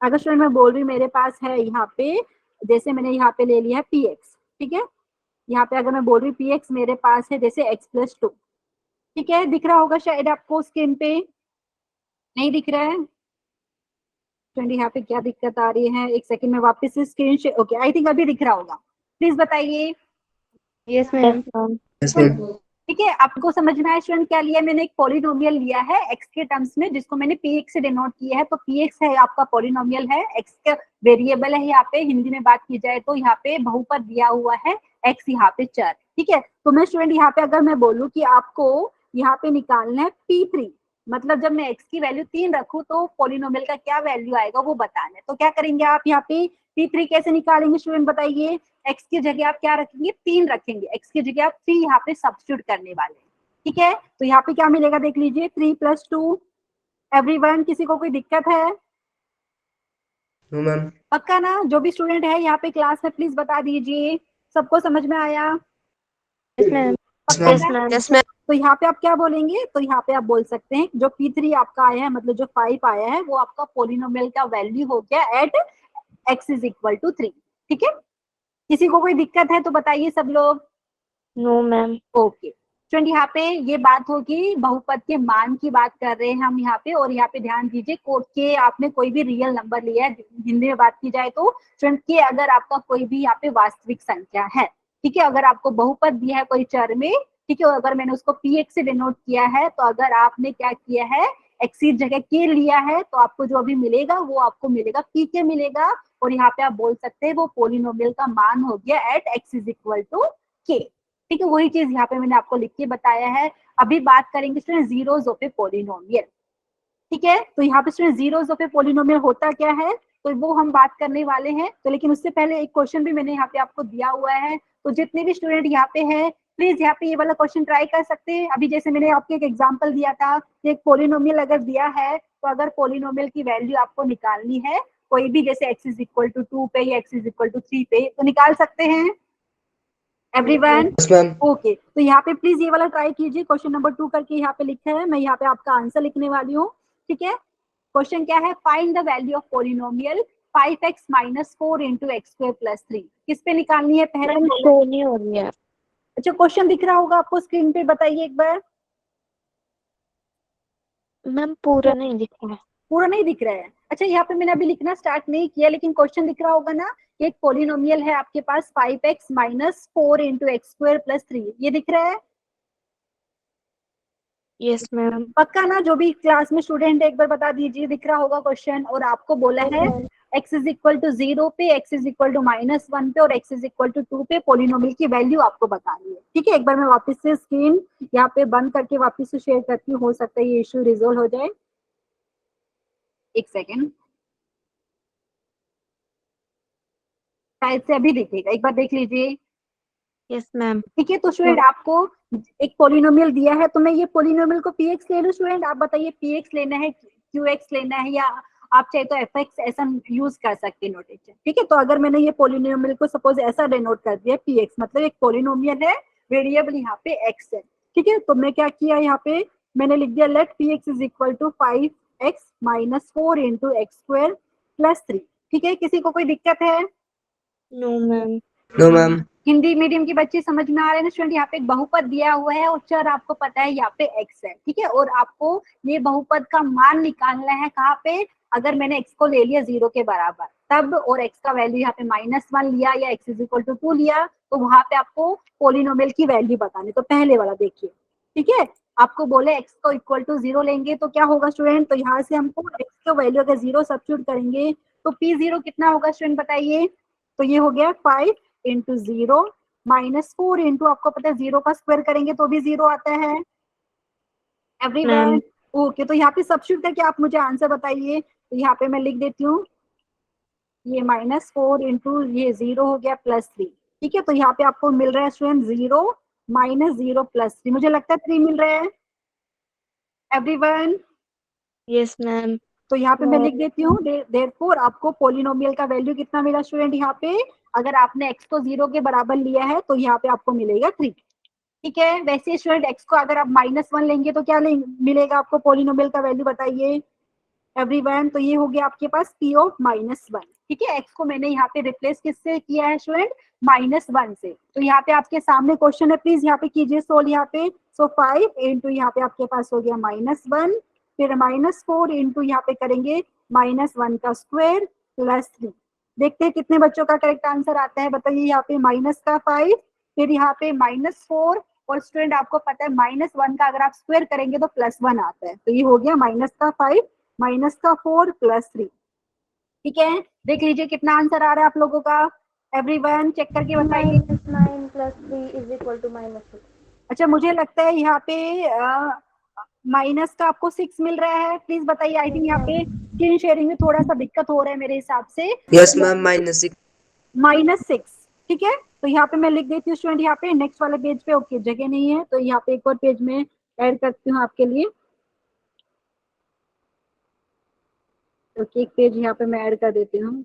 अगर स्टूडेंट मैं बोल रही हूँ मेरे पास है यहाँ पे, जैसे मैंने यहाँ पे ले लिया है px, ठीक है, यहाँ पे अगर मैं बोल रही हूँ px मेरे पास है जैसे x+2, ठीक है, दिख रहा होगा शायद आपको स्क्रीन पे, नहीं दिख रहा है स्टूडेंट? यहाँ पे क्या दिक्कत आ रही है, एक सेकंड में वापस से screen share, okay I think अभी दिख रहा होगा, प्लीज बताइए। Yes ma'am. Yes ma'am. ठीक है, आपको समझ में आया स्टूडेंट? क्या लिया मैंने, एक पॉलिनोमियल लिया है x के टर्म्स में, जिसको मैंने px से डिनोट किया है। तो px है आपका पॉलिनोमियल है, x का वेरिएबल है यहाँ पे, हिंदी में बात की जाए तो यहाँ पे बहुपद दिया हुआ है, x यहाँ पे चर, ठीक है। तो मैं स्टूडेंट यहाँ पे अगर मैं बोलूँ कि आपको यहाँ पे निकालना है p3, मतलब जब मैं x की वैल्यू 3 रखूं तो पॉलिनोमियल का क्या वैल्यू आएगा वो बताना है। तो क्या करेंगे आप यहाँ पे, p3 कैसे निकालेंगे स्टूडेंट बताइए? x की जगह आप क्या रखेंगे, 3 रखेंगे, x की जगह आप 3 यहाँ पे सब्स्टिट्यूट करने वाले हैं, ठीक है। तो यहाँ पे क्या मिलेगा देख लीजिए, 3 + 2। एवरीवन, किसी को कोई दिक्कत है? No ma'am. पक्का ना? जो भी स्टूडेंट है यहाँ पे क्लास में प्लीज बता दीजिए, सबको समझ में आया? Yes ma'am. पक्का ना? Yes ma'am. तो यहाँ पे आप क्या बोलेंगे, तो यहाँ पे आप बोल सकते हैं जो p3 आपका आया है, मतलब जो 5 आया है, वो आपका पॉलिनोमियल का वैल्यू हो गया at x is equal to 3, ठीक है। किसी को कोई दिक्कत है तो बताइए सब लोग। No ma'am. ओके स्टूडेंट, यहाँ पे ये बात होगी बहुपद के मान की बात कर रहे हैं हम यहाँ पे, और यहाँ पे ध्यान दीजिए कोड के आपने कोई भी रियल नंबर लिया है, हिंदी में बात की जाए तो स्टूडेंट के अगर आपका कोई भी यहाँ पे वास्तविक संख्या है, ठीक है, अगर आपको बहुपद दिया है कोई चर में, ठीक है, अगर मैंने उसको px से डिनोट किया है, तो अगर आपने क्या किया है, x की जगह k लिया है, तो आपको जो अभी मिलेगा वो आपको मिलेगा pk मिलेगा, और यहाँ पे आप बोल सकते हैं वो पॉलिनोमियल का मान हो गया at x is equal to k, ठीक है। वही चीज यहाँ पे मैंने आपको लिख के बताया है। अभी बात करेंगे student zeros of a polynomial, ठीक है। तो यहाँ पे student zeros of a polynomial होता क्या है, तो वो हम बात करने वाले हैं। तो लेकिन उससे पहले एक क्वेश्चन भी मैंने यहाँ पे आपको दिया हुआ है, तो जितने भी स्टूडेंट यहाँ पे हैं प्लीज यहाँ पे ये वाला क्वेश्चन ट्राई कर सकते हैं। अभी जैसे मैंने आपको एक एग्जांपल दिया था, एक पॉलिनोमियल अगर दिया है, तो अगर पॉलिनोमियल की वैल्यू आपको निकालनी है कोई भी, जैसे x इज इक्वल टू 2 पे या x इज इक्वल टू 3 पे, तो निकाल सकते हैं एवरीवन? Yes ma'am. ओके, तो यहाँ पे प्लीज ये वाला ट्राई कीजिए, क्वेश्चन नंबर 2 करके यहाँ पे लिखा है, मैं यहाँ पे आपका आंसर लिखने वाली हूँ, ठीक है। क्वेश्चन क्या है, find the value of polynomial 5x - 4 × x² + 3। किस पे निकालनी है पहले? शो नहीं हो रही है। अच्छा, क्वेश्चन दिख रहा होगा आपको स्क्रीन पे, बताइए एक बार। मैम पूरा नहीं दिख रहा है। पूरा नहीं दिख रहा है? अच्छा, यहाँ पे मैंने अभी लिखना स्टार्ट नहीं किया, लेकिन क्वेश्चन दिख रहा होगा ना। एक पॉलिनोमियल है आपके पास 5x - 4 × x² + 3, ये दिख रहा है? Yes ma'am. पक्का ना? जो भी क्लास में स्टूडेंट है एक बार बता दीजिए, दिख रहा होगा क्वेश्चन। और आपको बोला है x इज इक्वल टू 0 पे, x इज इक्वल टू -1 पे, और x इज इक्वल टू 2 पे पॉलिनोमियल की वैल्यू आपको बतानी है, ठीक है। एक बार मैं वापस से स्क्रीन यहाँ पे बंद करके वापस से शेयर करती हूँ, हो सकता है ये इश्यू रिजोल्व हो जाए। एक सेकेंड, शायद से अभी दिखेगा, एक बार देख लीजिए। Yes ma'am. ठीक है, तो स्टूडेंट आपको एक पॉलिनोमियल दिया है, तो मैं ये पॉलिनोमियल को px ले लूं स्टूडेंट? आप बताइए px लेना है, qx लेना है, या आप चाहे तो fx ऐसा यूज कर सकते हैं नोटेशन, ठीक है। तो अगर मैंने ये पॉलिनोमियल को सपोज ऐसा डिनोट कर दिया px, मतलब एक पॉलिनोमियल है, वेरिएबल यहाँ पे x है, ठीक है। तो मैं क्या किया यहाँ पे, मैंने लिख दिया let px is equal to 5x - 4 × x² + 3, ठीक है, किसी को कोई दिक्कत है? No ma'am. No ma'am. Hindi medium की बच्चे समझ में आ रहे हैं ना स्टूडेंट? यहाँ पे एक बहुपद दिया हुआ है और चर आपको पता है यहाँ पे x है, ठीक है, और आपको ये बहुपद का मान निकालना है कहाँ पे? अगर मैंने x को ले लिया 0 के बराबर तब, और x का वैल्यू यहाँ पे -1 लिया या x इज इक्वल टू 2 लिया, तो वहां पे आपको पोलिनोमियल की वैल्यू बतानी। तो पहले वाला देखिए, ठीक है, आपको बोले x को इक्वल टू 0 लेंगे तो क्या होगा स्टूडेंट? तो यहाँ से हमको x का वैल्यू अगर 0 सब्स्टिट्यूट करेंगे तो p0 कितना होगा स्टूडेंट बताइए? तो ये हो गया 5 इंटू 0 -4 इंटू, आपको पता है 0 का स्क्वायर करेंगे तो भी 0 आता है। एवरीवन ओके, तो यहाँ पे सब्स्टिट्यूट करके आप मुझे आंसर बताइए। तो यहाँ पे मैं लिख देती हूँ, ये -4 इंटू ये 0 हो गया +3, ठीक है, तो यहाँ पे आपको मिल रहा है स्टूडेंट 0 -0 +3, मुझे लगता है 3 मिल रहा है एवरीवन। Yes ma'am. तो यहाँ पे मैं लिख देती हूँ, देयरफॉर आपको पोलिनोमियल का वैल्यू कितना मिला स्टूडेंट? यहाँ पे अगर आपने x को 0 के बराबर लिया है तो यहाँ पे आपको मिलेगा 3, ठीक है। वैसे स्टूडेंट x को अगर आप -1 लेंगे तो क्या मिलेगा आपको पोलिनोमियल का वैल्यू बताइए एवरीवन? तो ये हो गया आपके पास p ऑफ -1, ठीक है। x को मैंने यहाँ पे रिप्लेस किससे किया है स्टूडेंट? -1 से। तो यहाँ पे आपके सामने क्वेश्चन है, प्लीज यहाँ पे कीजिए सोल्व यहाँ पे। सो 5 इंटू यहाँ पे आपके पास हो गया -1, फिर -4 इंटू यहाँ पे करेंगे -1 का स्क्वायर +3। देखते हैं कितने बच्चों का करेक्ट आंसर आता है, बताइए। यहाँ पे -5, फिर यहाँ पे -4, और स्टूडेंट आपको पता है -1 का अगर आप स्क्वायर करेंगे तो +1 आता है, तो ये हो गया -5 -4 +3, ठीक है। देख लीजिए कितना आंसर आ रहा है आप लोगों का, एवरीवन चेक करके बताइए। -9 + 3 इज इक्वल टू -6। अच्छा, मुझे लगता है यहाँ पे माइनस का आपको 6 मिल रहा है, प्लीज बताइए। आई थिंक यहाँ पे स्क्रीन शेयरिंग में थोड़ा सा दिक्कत हो रहा है मेरे हिसाब से। Yes ma'am, -6। -6, ठीक है, तो यहाँ पे मैं लिख देती हूँ स्टूडेंट यहाँ पे नेक्स्ट वाले पेज पे। ओके, जगह नहीं है तो यहाँ पे एक और पेज में ऐड करती हूँ आपके लिए। ओके, एक पेज यहाँ पे मैं ऐड कर देती हूँ,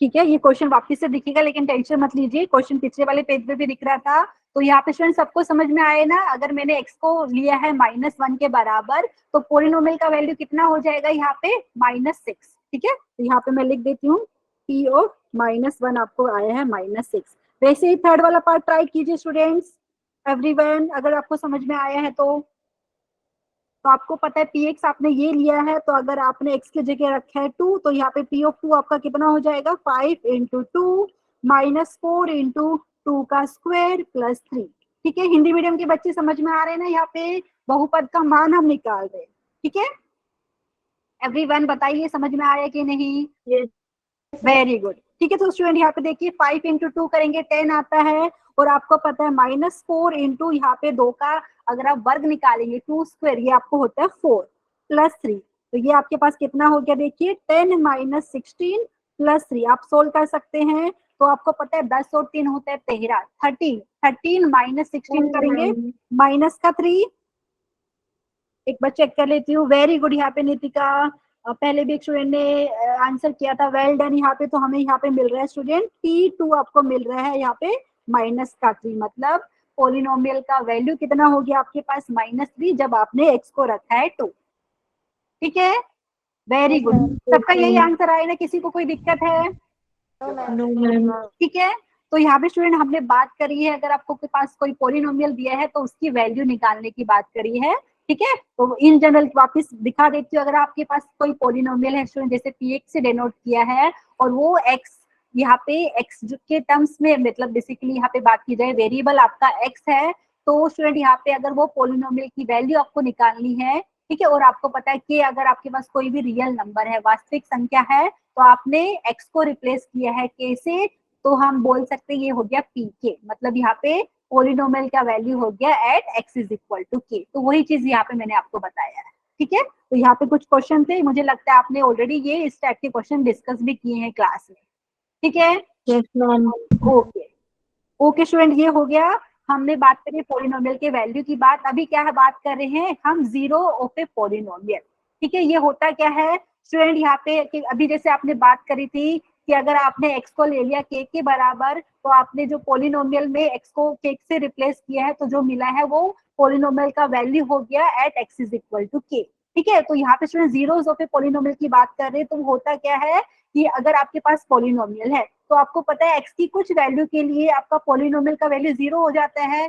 ठीक है। ये क्वेश्चन वापस से दिखेगा लेकिन टेंशन मत लीजिए, क्वेश्चन पिछले वाले पेज पे भी दिख रहा था। तो यहाँ पे स्टूडेंट सबको समझ में आए ना? अगर मैंने x को लिया है -1 के बराबर तो पोलिनोमियल का वैल्यू कितना हो जाएगा यहाँ पे? -6, ठीक है। तो यहाँ पे मैं लिख देती हूँ p ऑफ -1 आपको आया है -6। वैसे ही थर्ड वाला पार्ट ट्राई कीजिए स्टूडेंट्स, एवरीवन, अगर आपको समझ में आया है तो आपको पता है px आपने ये लिया है, तो अगर आपने x की जगह रखा है 2 तो यहाँ पे p ऑफ 2 आपका कितना हो जाएगा? 5 इंटू 2 -4 इंटू 2 का स्क्वायर +3, ठीक है। हिंदी मीडियम के बच्चे समझ में आ रहे हैं ना? यहाँ पे बहुपद का मान हम निकाल रहे हैं, ठीक है। एवरीवन बताइए समझ में आया कि नहीं? वेरी गुड, ठीक है। तो स्टूडेंट यहाँ पे देखिए 5 इंटू 2 करेंगे 10 आता है, और आपको पता है -4 इंटू यहाँ पे 2 का अगर आप वर्ग निकालेंगे 2 स्क्वायर, ये आपको होता है 4 +3, तो ये आपके पास कितना हो गया? देखिए 10 - 16 +3, आप सोल्व कर सकते हैं। तो आपको पता है 10 और 3 होता है 13, 13 -16 करेंगे -3। एक बार चेक कर लेती हूँ। वेरी गुड, यहाँ पे नितिका, पहले भी एक स्टूडेंट ने आंसर किया था, वेल डन। यहाँ पे तो हमें यहाँ पे मिल रहा है स्टूडेंट P2 आपको मिल रहा है यहाँ पे -3, मतलब पोलिनोमियल का वैल्यू कितना हो गया आपके पास? -3, जब आपने x को रखा है 2, ठीक है। वेरी गुड, सबका यही आंसर आया ना? किसी को कोई दिक्कत है? No ma'am. ठीक है। तो यहाँ पे स्टूडेंट हमने बात करी है, अगर आपको के पास कोई पोलिनोमियल दिया है तो उसकी वैल्यू निकालने की बात करी है, ठीक है। तो इन जनरल वापस दिखा देती हूँ, अगर आपके पास कोई पोलिनोमियल है स्टूडेंट, जैसे px से डिनोट किया है, और वो x यहाँ पे x के टर्म्स में, मतलब बेसिकली यहाँ पे बात की जाए वेरिएबल आपका x है, तो स्टूडेंट यहाँ पे अगर वो पोलिनोमियल की वैल्यू आपको निकालनी है, ठीक है, और आपको पता है कि अगर आपके पास कोई भी रियल नंबर है, वास्तविक संख्या है, तो आपने x को रिप्लेस किया है k से, तो हम बोल सकते हैं ये हो गया pk, मतलब यहाँ पे पोलिनोमियल का वैल्यू हो गया at x is equal to k। तो वही चीज यहाँ पे मैंने आपको बताया है, ठीक है। तो यहाँ पे कुछ क्वेश्चन थे, मुझे लगता है आपने ऑलरेडी ये इस टाइप के क्वेश्चन डिस्कस भी किए हैं क्लास में, ठीक है। Yes ma'am. Okay okay student, ये हो गया, हमने बात करी पोलिनोमियल के वैल्यू की बात। अभी क्या है बात कर रहे हैं हम? जीरो ऑफ ए पोलिनोमियल, ठीक है। ये होता क्या है स्टूडेंट यहाँ पे कि अभी जैसे आपने बात करी थी कि अगर आपने x को ले लिया k के बराबर, तो आपने जो पोलिनोमियल में x को k से रिप्लेस किया है, तो जो मिला है वो पोलिनोमियल का वैल्यू हो गया at x is equal to k, ठीक है। तो यहाँ पे student zeros of a polynomial की बात कर रहे हैं, तो होता क्या है कि अगर आपके पास पॉलिनोमियल है तो आपको पता है एक्स की कुछ वैल्यू के लिए आपका पॉलिनोमियल का वैल्यू 0 हो जाता है।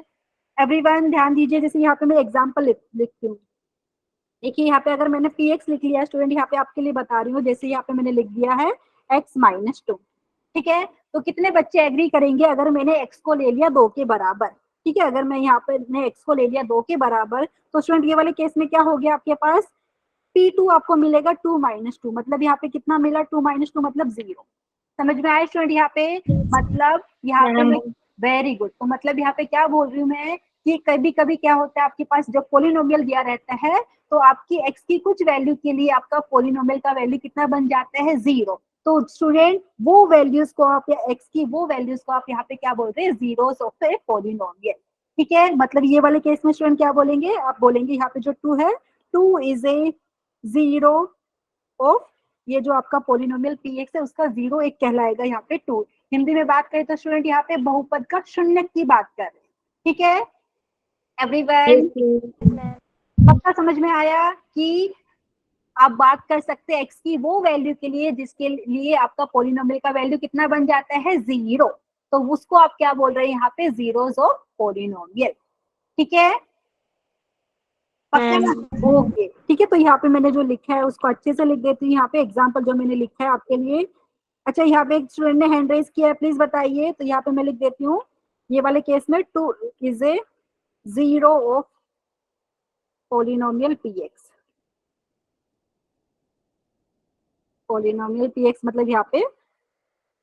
एवरीवन ध्यान दीजिए, जैसे यहाँ पे मैं एग्जांपल लिखती हूँ। देखिए यहाँ पे अगर मैंने पी एक्स लिख लिया है स्टूडेंट, यहाँ पे आपके लिए बता रही हूँ, जैसे यहाँ पे मैंने लिख दिया है x-2, ठीक है। तो कितने बच्चे एग्री करेंगे अगर मैंने x को ले लिया 2 के बराबर, ठीक है। अगर मैं यहाँ पे x को ले लिया 2 के बराबर, तो स्टूडेंट ये वाले केस में क्या हो गया आपके पास P2 आपको मिलेगा 2-2, मतलब यहाँ पे कितना मिला 2-2 मतलब 0। समझ में आया स्टूडेंट यहाँ पे? मतलब यहाँ पे मैं वेरी गुड। तो मतलब यहाँ पे क्या बोल रही हूँ मैं कि कभी कभी क्या होता है आपके पास जब पोलिनोमियल दिया रहता है तो आपकी x की कुछ वैल्यू के लिए आपका पोलिनोमियल का वैल्यू कितना बन जाता है 0। तो स्टूडेंट वो वैल्यूज को आप या x की वो वैल्यूज को आप यहाँ पे क्या बोलते हैं जीरोस ऑफ ए पोलिनोमियल, ठीक है। मतलब ये वाले केस में स्टूडेंट क्या बोलेंगे, आप बोलेंगे यहाँ पे जो 2 है 2 इज ए जीरो ऑफ ये जो आपका पोलिनोमियल px है उसका 0 एक कहलाएगा यहाँ पे 2। हिंदी में बात करें तो स्टूडेंट यहाँ पे बहुपद का शून्यक की बात कर रहे हैं, ठीक है। एवरीवन पक्का समझ में आया कि आप बात कर सकते हैं x की वो वैल्यू के लिए जिसके लिए आपका पोलिनोमियल का वैल्यू कितना बन जाता है 0, तो उसको आप क्या बोल रहे हैं यहाँ पे जीरोस ऑफ पोलिनोमियल, ठीक है। पक्का ना? ओके ठीक है। तो यहाँ पे मैंने जो लिखा है उसको अच्छे से लिख देती हूँ। यहाँ पे एग्जाम्पल जो मैंने लिखा है आपके लिए। अच्छा यहाँ पे एक स्टूडेंट ने हैंड रेज किया है, प्लीज बताइए। तो यहाँ पे मैं लिख देती हूँ ये वाले केस में 2 is a zero of polynomial px। Polynomial px मतलब यहाँ पे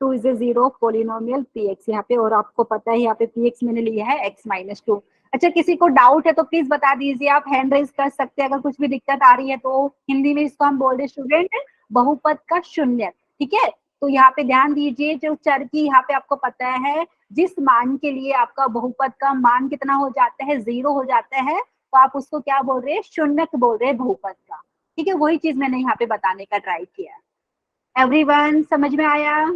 2 is a zero of polynomial px यहाँ पे, और आपको पता है यहाँ पे px मैंने लिया है x-2। अच्छा किसी को डाउट है तो प्लीज बता दीजिए, आप हैंड रेज कर सकते हैं अगर कुछ भी दिक्कत आ रही है तो। हिंदी में इसको हम बोल रहे स्टूडेंट बहुपद का शून्य, ठीक है। तो यहाँ पे ध्यान दीजिए जो चर की यहाँ पे आपको पता है जिस मान के लिए आपका बहुपद का मान कितना हो जाता है 0 हो जाता है, तो आप उसको क्या बोल रहे हैं शून्यक बोल रहे हैं बहुपद का, ठीक है। वही चीज मैंने यहाँ पे बताने का ट्राई किया। एवरीवन समझ में आया?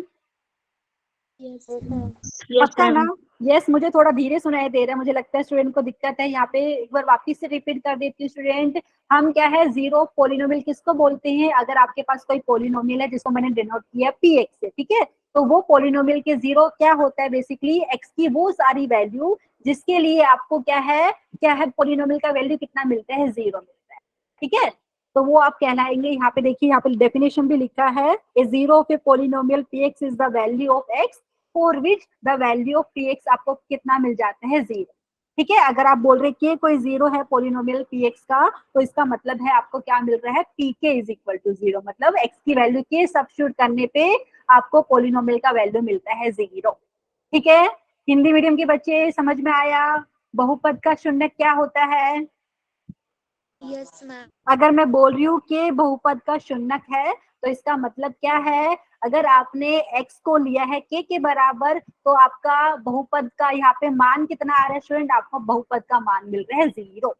पक्का ना? यस मुझे थोड़ा धीरे सुनाई दे रहा है, मुझे लगता है स्टूडेंट को दिक्कत है। यहाँ पे एक बार वापस से रिपीट कर देती हूँ स्टूडेंट, हम क्या है जीरो पोलिनोमियल किसको बोलते हैं? अगर आपके पास कोई पोलिनोमियल है जिसको मैंने डिनोट किया px से, ठीक है, तो वो पोलिनोमियल के जीरो क्या होता है बेसिकली x की वो सारी वैल्यू जिसके लिए आपको क्या है पोलिनोमियल का वैल्यू कितना मिलता है 0 मिलता है, ठीक है। तो वो आप कहलाएंगे, यहाँ पे देखिए यहाँ पे डेफिनेशन भी लिखा है a zero of a polynomial px is the value of x for which the value of px आपको कितना मिल जाता है 0, ठीक है। अगर आप बोल रहे कि कोई 0 है पोलिनोमियल px का तो इसका मतलब है आपको क्या मिल रहा है pk इज इक्वल टू 0, मतलब x की वैल्यू के सब्स्टिट्यूट करने पे आपको पोलिनोमियल का वैल्यू मिलता है 0, ठीक है। हिंदी मीडियम के बच्चे समझ में आया बहुपद का शून्य क्या होता है? Yes ma'am. अगर मैं बोल रही हूँ कि बहुपद का शून्यक है तो इसका मतलब क्या है, अगर आपने x को लिया है k के बराबर तो आपका बहुपद का यहाँ पे मान कितना आ रहा है स्टूडेंट? आपको बहुपद का मान मिल रहा है 0,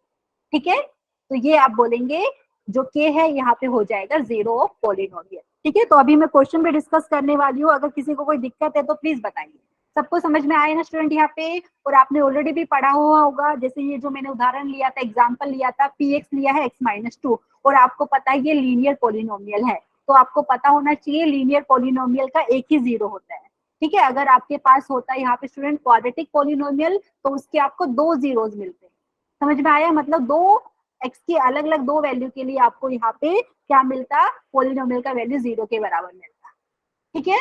ठीक है। तो ये आप बोलेंगे जो k है यहाँ पे हो जाएगा 0 ऑफ पोलिनोमियल, ठीक है। तो अभी मैं क्वेश्चन भी डिस्कस करने वाली हूँ, अगर किसी को कोई दिक्कत है तो प्लीज बताइए। सबको समझ में आए ना स्टूडेंट यहाँ पे? और आपने ऑलरेडी भी पढ़ा हुआ होगा, जैसे ये जो मैंने उदाहरण लिया था एग्जांपल लिया था px लिया है x-2 और आपको पता है ये लीनियर पोलिनोमियल है, तो आपको पता होना चाहिए लीनियर पोलिनोमियल का एक ही 0 होता है, ठीक है। अगर आपके पास होता है यहाँ पे स्टूडेंट क्वाड्रेटिक पोलिनोमियल तो उसके आपको 2 जीरोस मिलते हैं। समझ में आया? मतलब दो x की अलग अलग 2 वैल्यू के लिए आपको यहाँ पे क्या मिलता? पोलिनोमियल का वैल्यू 0 के बराबर मिलता, ठीक है।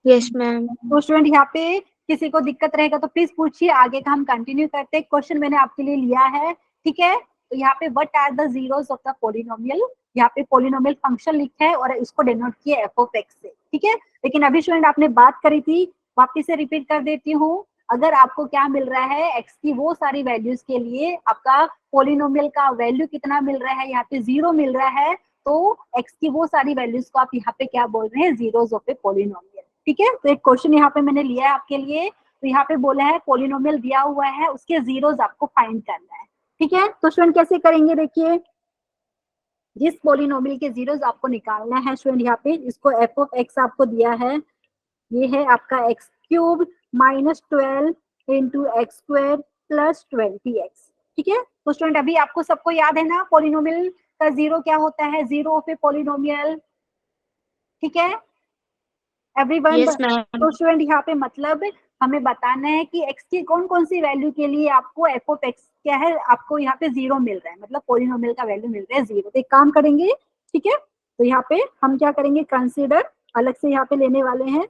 Yes ma'am. तो स्टूडेंट यहाँ पे किसी को दिक्कत रहेगा तो प्लीज पूछिए, आगे का हम कंटिन्यू करते हैं। क्वेश्चन मैंने आपके लिए लिया है, ठीक है। तो यहाँ पे what are the zeros of the polynomial, यहाँ पे पोलिनोमियल फंक्शन लिखा है और इसको डिनोट किया f ऑफ x से, ठीक है। लेकिन अभी स्टूडेंट आपने बात करी थी, वापिस से रिपीट कर देती हूँ। अगर आपको क्या मिल रहा है x की वो सारी वैल्यूज के लिए आपका पोलिनोमियल का वैल्यू कितना मिल रहा है, यहाँ पे 0 मिल रहा है, तो x की वो सारी वैल्यूज को आप यहाँ पे क्या बोल रहे हैं? जीरोस ऑफ ए पोलिनोमियल, ठीक है। तो एक क्वेश्चन यहाँ पे मैंने लिया है आपके लिए, तो यहाँ पे बोला है पोलिनोमियल दिया हुआ है उसके जीरोस आपको फाइंड करना है, ठीक है। तो स्टूडेंट कैसे करेंगे? देखिए जिस पोलिनोमियल के जीरोस आपको निकालना है स्टूडेंट, यहाँ पे इसको f ऑफ x आपको दिया है, ये है आपका x³ -12 into x² plus 20x, ठीक है। तो स्टूडेंट अभी आपको सबको याद है ना पोलिनोमियल का जीरो क्या होता है, जीरो ऑफ ए पॉलिनोमियल, ठीक है एवरीवन। Yes, ma'am. तो स्टूडेंट यहाँ पे मतलब हमें बताना है कि x की कौन कौन सी वैल्यू के लिए आपको f ऑफ x क्या है, आपको यहाँ पे जीरो मिल रहा है, मतलब पॉलिनोमियल का वैल्यू मिल रहा है जीरो। तो एक काम करेंगे, ठीक है, तो यहाँ पे हम क्या करेंगे, कंसीडर अलग से यहाँ पे लेने वाले हैं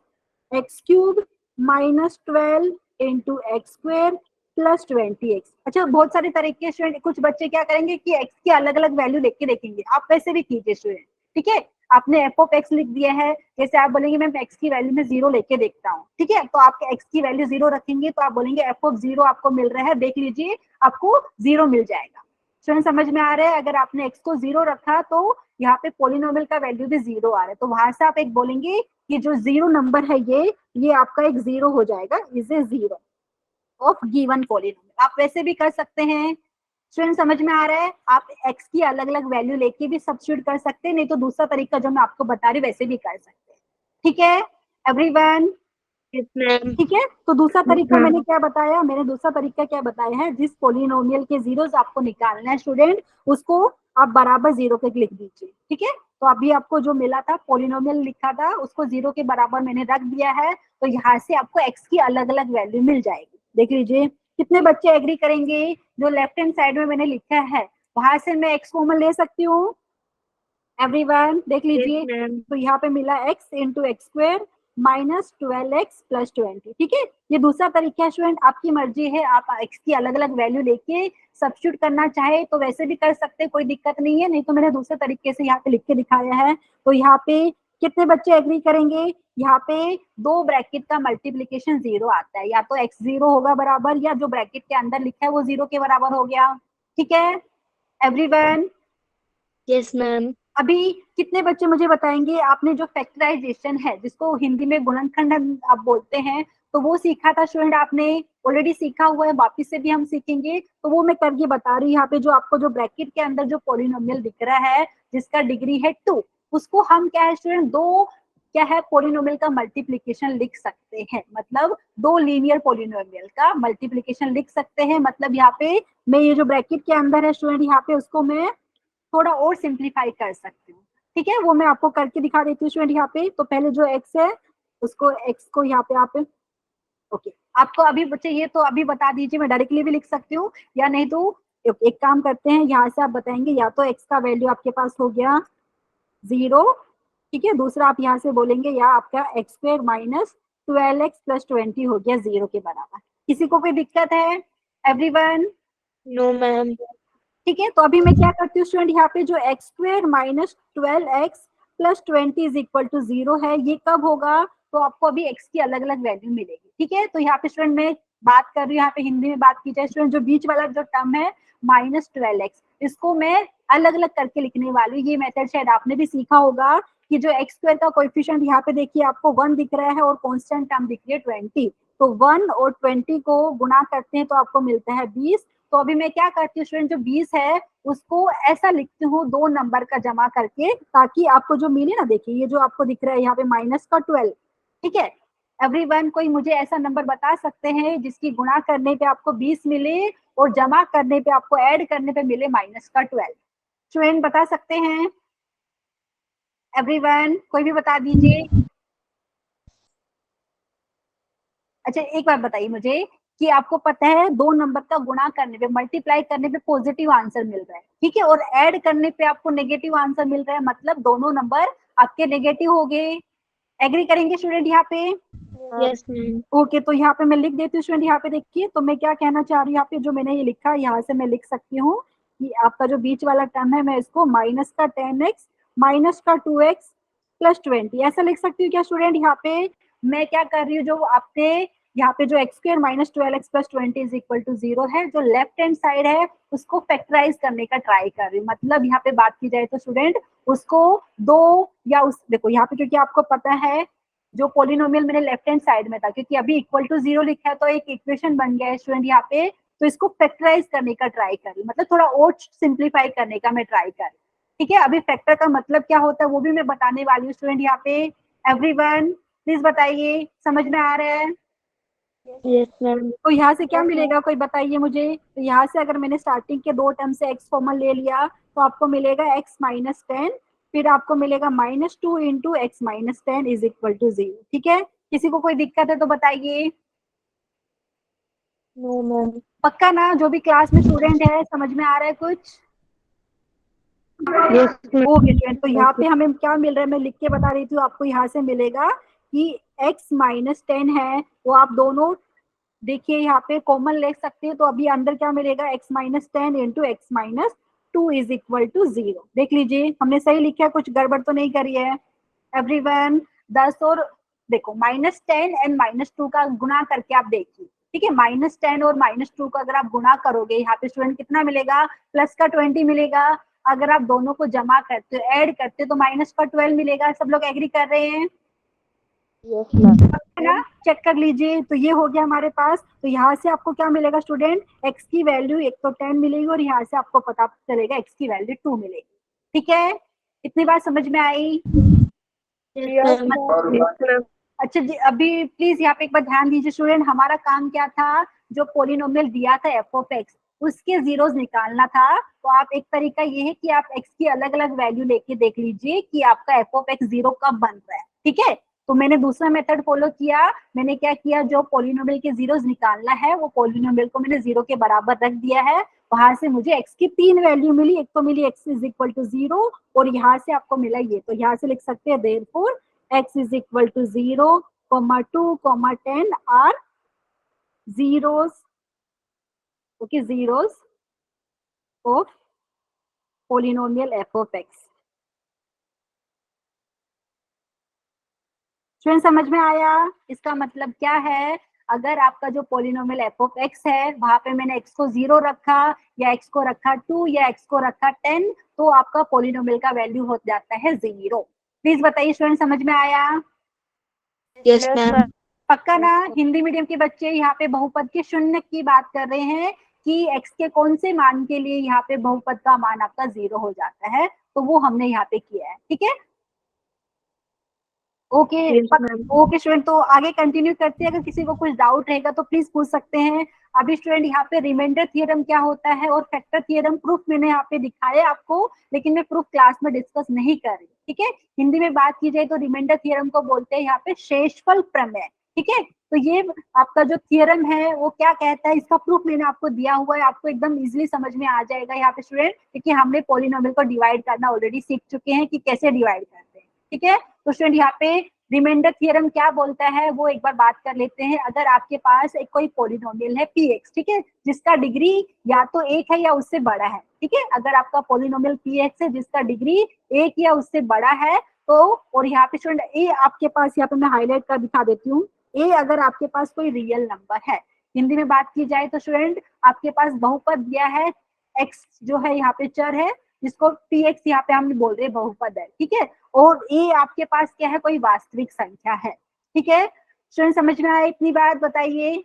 x cube minus 12 into x square plus 20x। अच्छा, बहुत सारे तरीके स्टूडेंट, कुछ बच्चे क्या करेंगे कि x की अलग अलग वैल्यू लिख के देखेंगे, आप वैसे भी कीजिए स्टूडेंट, ठीक है। आपने f ऑफ x लिख दिया है, जैसे आप बोलेंगे मैं x की वैल्यू में जीरो लेके देखता हूँ, ठीक है, तो आपके x की वैल्यू जीरो रखेंगे तो आप बोलेंगे f ऑफ जीरो आपको मिल रहा है, देख लीजिए आपको जीरो मिल जाएगा। स्टूडेंट समझ में आ रहा है, अगर आपने x को जीरो रखा तो यहाँ पे पोलिनोमियल का वैल्यू भी जीरो आ रहा है, तो वहां से आप एक बोलेंगे कि जो जीरो नंबर है ये आपका एक जीरो हो जाएगा, is a zero of given polynomial. आप वैसे भी कर सकते हैं, स्टूडेंट समझ में आ रहा है, आप x की अलग अलग वैल्यू लेके भी सब्स्टिट्यूट कर सकते हैं, नहीं तो दूसरा तरीका जो मैं आपको बता रही हूँ वैसे भी कर सकते हैं, ठीक है एवरीवन। Yes, ma'am. ठीक है, तो दूसरा तरीका हाँ। मैंने क्या बताया, मैंने दूसरा तरीका क्या बताया है, जिस पोलिनोमियल के जीरोस आपको निकालना है स्टूडेंट, उसको आप बराबर जीरो पे लिख दीजिए, ठीक है। तो अभी आपको जो मिला था पोलिनोमियल लिखा था, उसको जीरो के बराबर मैंने रख दिया है, तो यहाँ से आपको एक्स की अलग अलग वैल्यू मिल जाएगी। देख लीजिए कितने बच्चे एग्री करेंगे, जो लेफ्ट हैंड साइड में मैंने लिखा है वहां से मैं एक्स कॉमन ले सकती हूँ एवरीवन, देख Yes, लीजिए। ma'am. तो यहाँ पे मिला x into x square minus 12x plus 20, ठीक है। ये दूसरा तरीका है स्टूडेंट, आपकी मर्जी है, आप x की अलग अलग वैल्यू लेके सब्स्टिट्यूट करना चाहे तो वैसे भी कर सकते हैं, कोई दिक्कत नहीं है, नहीं तो मैंने दूसरे तरीके से यहाँ पे लिख के दिखाया है। तो यहाँ पे कितने बच्चे एग्री करेंगे, यहाँ पे दो ब्रैकेट का मल्टीप्लीकेशन जीरो आता है, या तो x जीरो होगा बराबर, या जो ब्रैकेट के अंदर लिखा है वो जीरो के बराबर हो गया, ठीक है एवरीवन। Yes, ma'am. अभी कितने बच्चे मुझे बताएंगे, आपने जो फैक्टराइजेशन है जिसको हिंदी में गुणनखंड आप बोलते हैं, तो वो सीखा था स्टूडेंट, आपने ऑलरेडी सीखा हुआ है, वापिस से भी हम सीखेंगे, तो वो मैं करके बता रही हूँ। यहाँ पे जो आपको जो ब्रैकेट के अंदर जो पॉलिनोमियल दिख रहा है जिसका डिग्री है 2, उसको हम क्या है स्टूडेंट, दो क्या है पॉलिनोमियल का मल्टीप्लीकेशन लिख सकते हैं, मतलब दो लीनियर पॉलिनोमियल का मल्टीप्लीकेशन लिख सकते हैं। मतलब यहाँ पे मैं ये जो ब्रैकेट के अंदर है स्टूडेंट, यहाँ पे उसको मैं थोड़ा और सिंप्लीफाई कर सकती हूँ, ठीक है, वो मैं आपको करके दिखा देती हूँ स्टूडेंट। यहाँ पे तो पहले जो x है उसको x को यहाँ पे आप ओके, आपको अभी चाहिए तो अभी बता दीजिए, मैं डायरेक्टली भी लिख सकती हूँ, या नहीं तो एक काम करते हैं, यहाँ से आप बताएंगे, या तो x का वैल्यू आपके पास हो गया जीरो, ठीक है, दूसरा आप यहाँ से बोलेंगे या आपका x square minus 12x plus 20 हो गया जीरो के बराबर। किसी को कोई दिक्कत है एवरीवन? No, ma'am. ठीक है, तो अभी मैं क्या करती हूँ स्टूडेंट, यहाँ पे जो x square minus 12x plus 20 is equal to zero है, ये कब होगा, तो आपको अभी x की अलग अलग वैल्यू मिलेगी, ठीक है। तो यहाँ पे स्टूडेंट मैं बात कर रही हूँ, यहाँ पे हिंदी में बात की जाए स्टूडेंट, जो बीच वाला जो टर्म है माइनस 12x, इसको मैं अलग अलग करके लिखने वाली हूँ। ये मेथड शायद आपने भी सीखा होगा कि जो एक्स स्क्वायर का कोएफिशिएंट यहाँ पे देखिए आपको 1 दिख रहा है और कॉन्स्टेंट टर्म दिख रही है 20, तो 1 और 20 को गुणा करते हैं तो आपको मिलता है 20। तो अभी मैं क्या करती हूँ स्टूडेंट, जो 20 है उसको ऐसा लिखती हूँ दो नंबर का जमा करके, ताकि आपको जो मिले ना, देखिए ये जो आपको दिख रहा है यहाँ पे माइनस का 12, ठीक है एवरीवन। कोई मुझे ऐसा नंबर बता सकते हैं जिसकी गुणा करने पे आपको 20 मिले और जमा करने पे आपको ऐड करने पे मिले माइनस का 12? स्टूडेंट बता सकते हैं एवरीवन, कोई भी बता दीजिए। अच्छा एक बार बताइए मुझे कि आपको पता है दो नंबर का गुणा करने पे, मल्टीप्लाई करने पे पॉजिटिव आंसर मिल रहा है, ठीक है, और ऐड करने पे आपको नेगेटिव आंसर मिल रहा है, मतलब दोनों नंबर आपके नेगेटिव हो गए। एग्री करेंगे स्टूडेंट यहाँ पे? Yes, ma'am. ओके, तो यहाँ पे मैं लिख देती हूँ स्टूडेंट, यहाँ पे देखिए, तो मैं क्या कहना चाह रही हूँ, यहाँ पे जो मैंने ये लिखा है यहाँ से मैं लिख सकती हूँ कि आपका जो बीच वाला टर्म है मैं इसको माइनस का 10x माइनस का 2x प्लस 20 ऐसा लिख सकती हूँ क्या स्टूडेंट? यहाँ पे मैं क्या कर रही हूँ, जो आपने यहाँ पे जो x square minus 12x plus 20 is equal to zero है, जो लेफ्ट हैंड साइड है उसको फैक्टराइज करने का ट्राई कर रही हूँ। मतलब यहाँ पे बात की जाए तो स्टूडेंट उसको दो या उस देखो यहाँ पे, क्योंकि आपको पता है जो पोलिनोमियल मेरे लेफ्ट हैंड साइड में था, क्योंकि अभी इक्वल टू जीरो लिखा है तो एक इक्वेशन बन गया है स्टूडेंट यहाँ पे, तो इसको फैक्टराइज करने का ट्राई कर रही हूँ, मतलब थोड़ा और सिंप्लीफाई करने का मैं ट्राई कर रही हूँ, ठीक है। अभी फैक्टर का मतलब क्या होता है वो भी मैं बताने वाली हूँ स्टूडेंट यहाँ पे। एवरीवन प्लीज बताइए, समझ में आ रहा है? Yes, ma'am. तो यहाँ से क्या मिलेगा, कोई बताइए मुझे। तो यहाँ से अगर मैंने स्टार्टिंग के दो टर्म से x कॉमन ले लिया तो आपको मिलेगा x माइनस 10, फिर आपको मिलेगा -2 into x minus 10 is equal to 0। ठीक है, किसी को कोई दिक्कत है तो बताइए। No, ma'am. पक्का ना, जो भी क्लास में स्टूडेंट है समझ में आ रहा है कुछ? Yes, ma'am. ओके स्टूडेंट, तो यहाँ पे हमें क्या मिल रहा है, मैं लिख के बता रही थी आपको। यहाँ से मिलेगा कि x माइनस 10 है, वो आप दोनों देखिए यहाँ पे कॉमन ले सकते हैं। तो अभी अंदर क्या मिलेगा, x minus 10 into x minus 2 is equal to 0। देख लीजिए हमने सही लिखा है, कुछ गड़बड़ तो नहीं करी है एवरीवन। 10 और देखो -10 एंड -2 का गुणा करके आप देखिए। ठीक है, -10 और -2 का अगर आप गुणा करोगे यहाँ पे स्टूडेंट कितना मिलेगा, प्लस का 20 मिलेगा। अगर आप दोनों को जमा करते हो, ऐड करते हो, तो माइनस का 12 मिलेगा। सब लोग एग्री कर रहे हैं? Yes, ma'am. है ना, चेक कर लीजिए। तो ये हो गया हमारे पास। तो यहाँ से आपको क्या मिलेगा स्टूडेंट, x की वैल्यू एक तो 10 मिलेगी और यहाँ से आपको पता चलेगा x की वैल्यू 2 मिलेगी। ठीक है, इतनी बात समझ में आई? Yes, ma'am. Yes, ma'am. अच्छा जी, अभी प्लीज यहाँ पे एक बार ध्यान दीजिए स्टूडेंट। हमारा काम क्या था, जो पोलिनोमियल दिया था एफ ऑफ एक्स, उसके जीरोस निकालना था। तो आप एक तरीका ये है कि आप एक्स की अलग अलग वैल्यू लेके देख लीजिए कि आपका एफ ऑफ एक्स जीरो कब बन रहा है। ठीक है, तो मैंने दूसरा मेथड फॉलो किया। मैंने क्या किया, जो पोलिनोमियल के जीरोस निकालना है वो पोलिनोमियल को मैंने जीरो के बराबर रख दिया है। वहां से मुझे एक्स की 3 वैल्यू मिली। एक तो मिली एक्स इज इक्वल टू 0 और यहाँ से आपको मिला ये। तो यहाँ से लिख सकते हैं therefore x is equal to 0, 2, 10 are zeros. Okay, zeros of polynomial f of x. Student समझ में आया? इसका मतलब क्या है, अगर आपका जो पोलिनोमियल एफ ऑफ एक्स है वहां पे मैंने x को 0 रखा या x को रखा 2 या x को रखा 10, तो आपका पोलिनोमियल का वैल्यू हो जाता है 0। प्लीज बताइए स्टूडेंट, समझ में आया? Yes, ma'am. पक्का ना? हिंदी मीडियम के बच्चे यहाँ पे बहुपद के शून्य की बात कर रहे हैं कि x के कौन से मान के लिए यहाँ पे बहुपद का मान आपका 0 हो जाता है, तो वो हमने यहाँ पे किया है। ठीक है, okay Yes, ma'am. Okay student, तो आगे कंटिन्यू करते हैं। अगर किसी को कुछ डाउट रहेगा तो प्लीज पूछ सकते हैं। अभी स्टूडेंट यहाँ पे रिमाइंडर थ्योरम क्या होता है और फैक्टर थ्योरम प्रूफ मैंने यहाँ पे दिखाया आपको, लेकिन मैं प्रूफ क्लास में डिस्कस नहीं कर रही। ठीक है, हिंदी में बात की जाए तो रिमाइंडर थ्योरम को बोलते हैं यहाँ पे शेषफल प्रमेय। ठीक है, तो ये आपका जो थ्योरम है वो क्या कहता है, इसका प्रूफ मैंने आपको दिया हुआ है। आपको एकदम इजिली समझ में आ जाएगा यहाँ पे स्टूडेंट, क्योंकि हमने पॉलिनोमियल को डिवाइड करना ऑलरेडी सीख चुके हैं कि कैसे डिवाइड करते हैं। ठीक है, तो स्टूडेंट यहाँ पे रिमाइंडर थ्योरम क्या बोलता है वो एक बार बात कर लेते हैं। अगर आपके पास एक कोई पॉलिनोमियल है px, ठीक है, जिसका डिग्री या तो 1 है या उससे बड़ा है। ठीक है, अगर आपका पॉलिनोमियल px है जिसका डिग्री 1 या उससे बड़ा है, तो और यहाँ पे स्टूडेंट ए आपके पास, यहाँ पे मैं हाईलाइट कर दिखा देती हूँ, ए अगर आपके पास कोई रियल नंबर है। हिंदी में बात की जाए तो स्टूडेंट आपके पास बहुपद दिया है, x जो है यहाँ पे चर है जिसको px यहाँ पे हम बोल रहे हैं बहुपद है। ठीक है, और ए आपके पास क्या है, कोई वास्तविक संख्या है। ठीक है, स्टूडेंट समझ में आया इतनी बात? बताइए।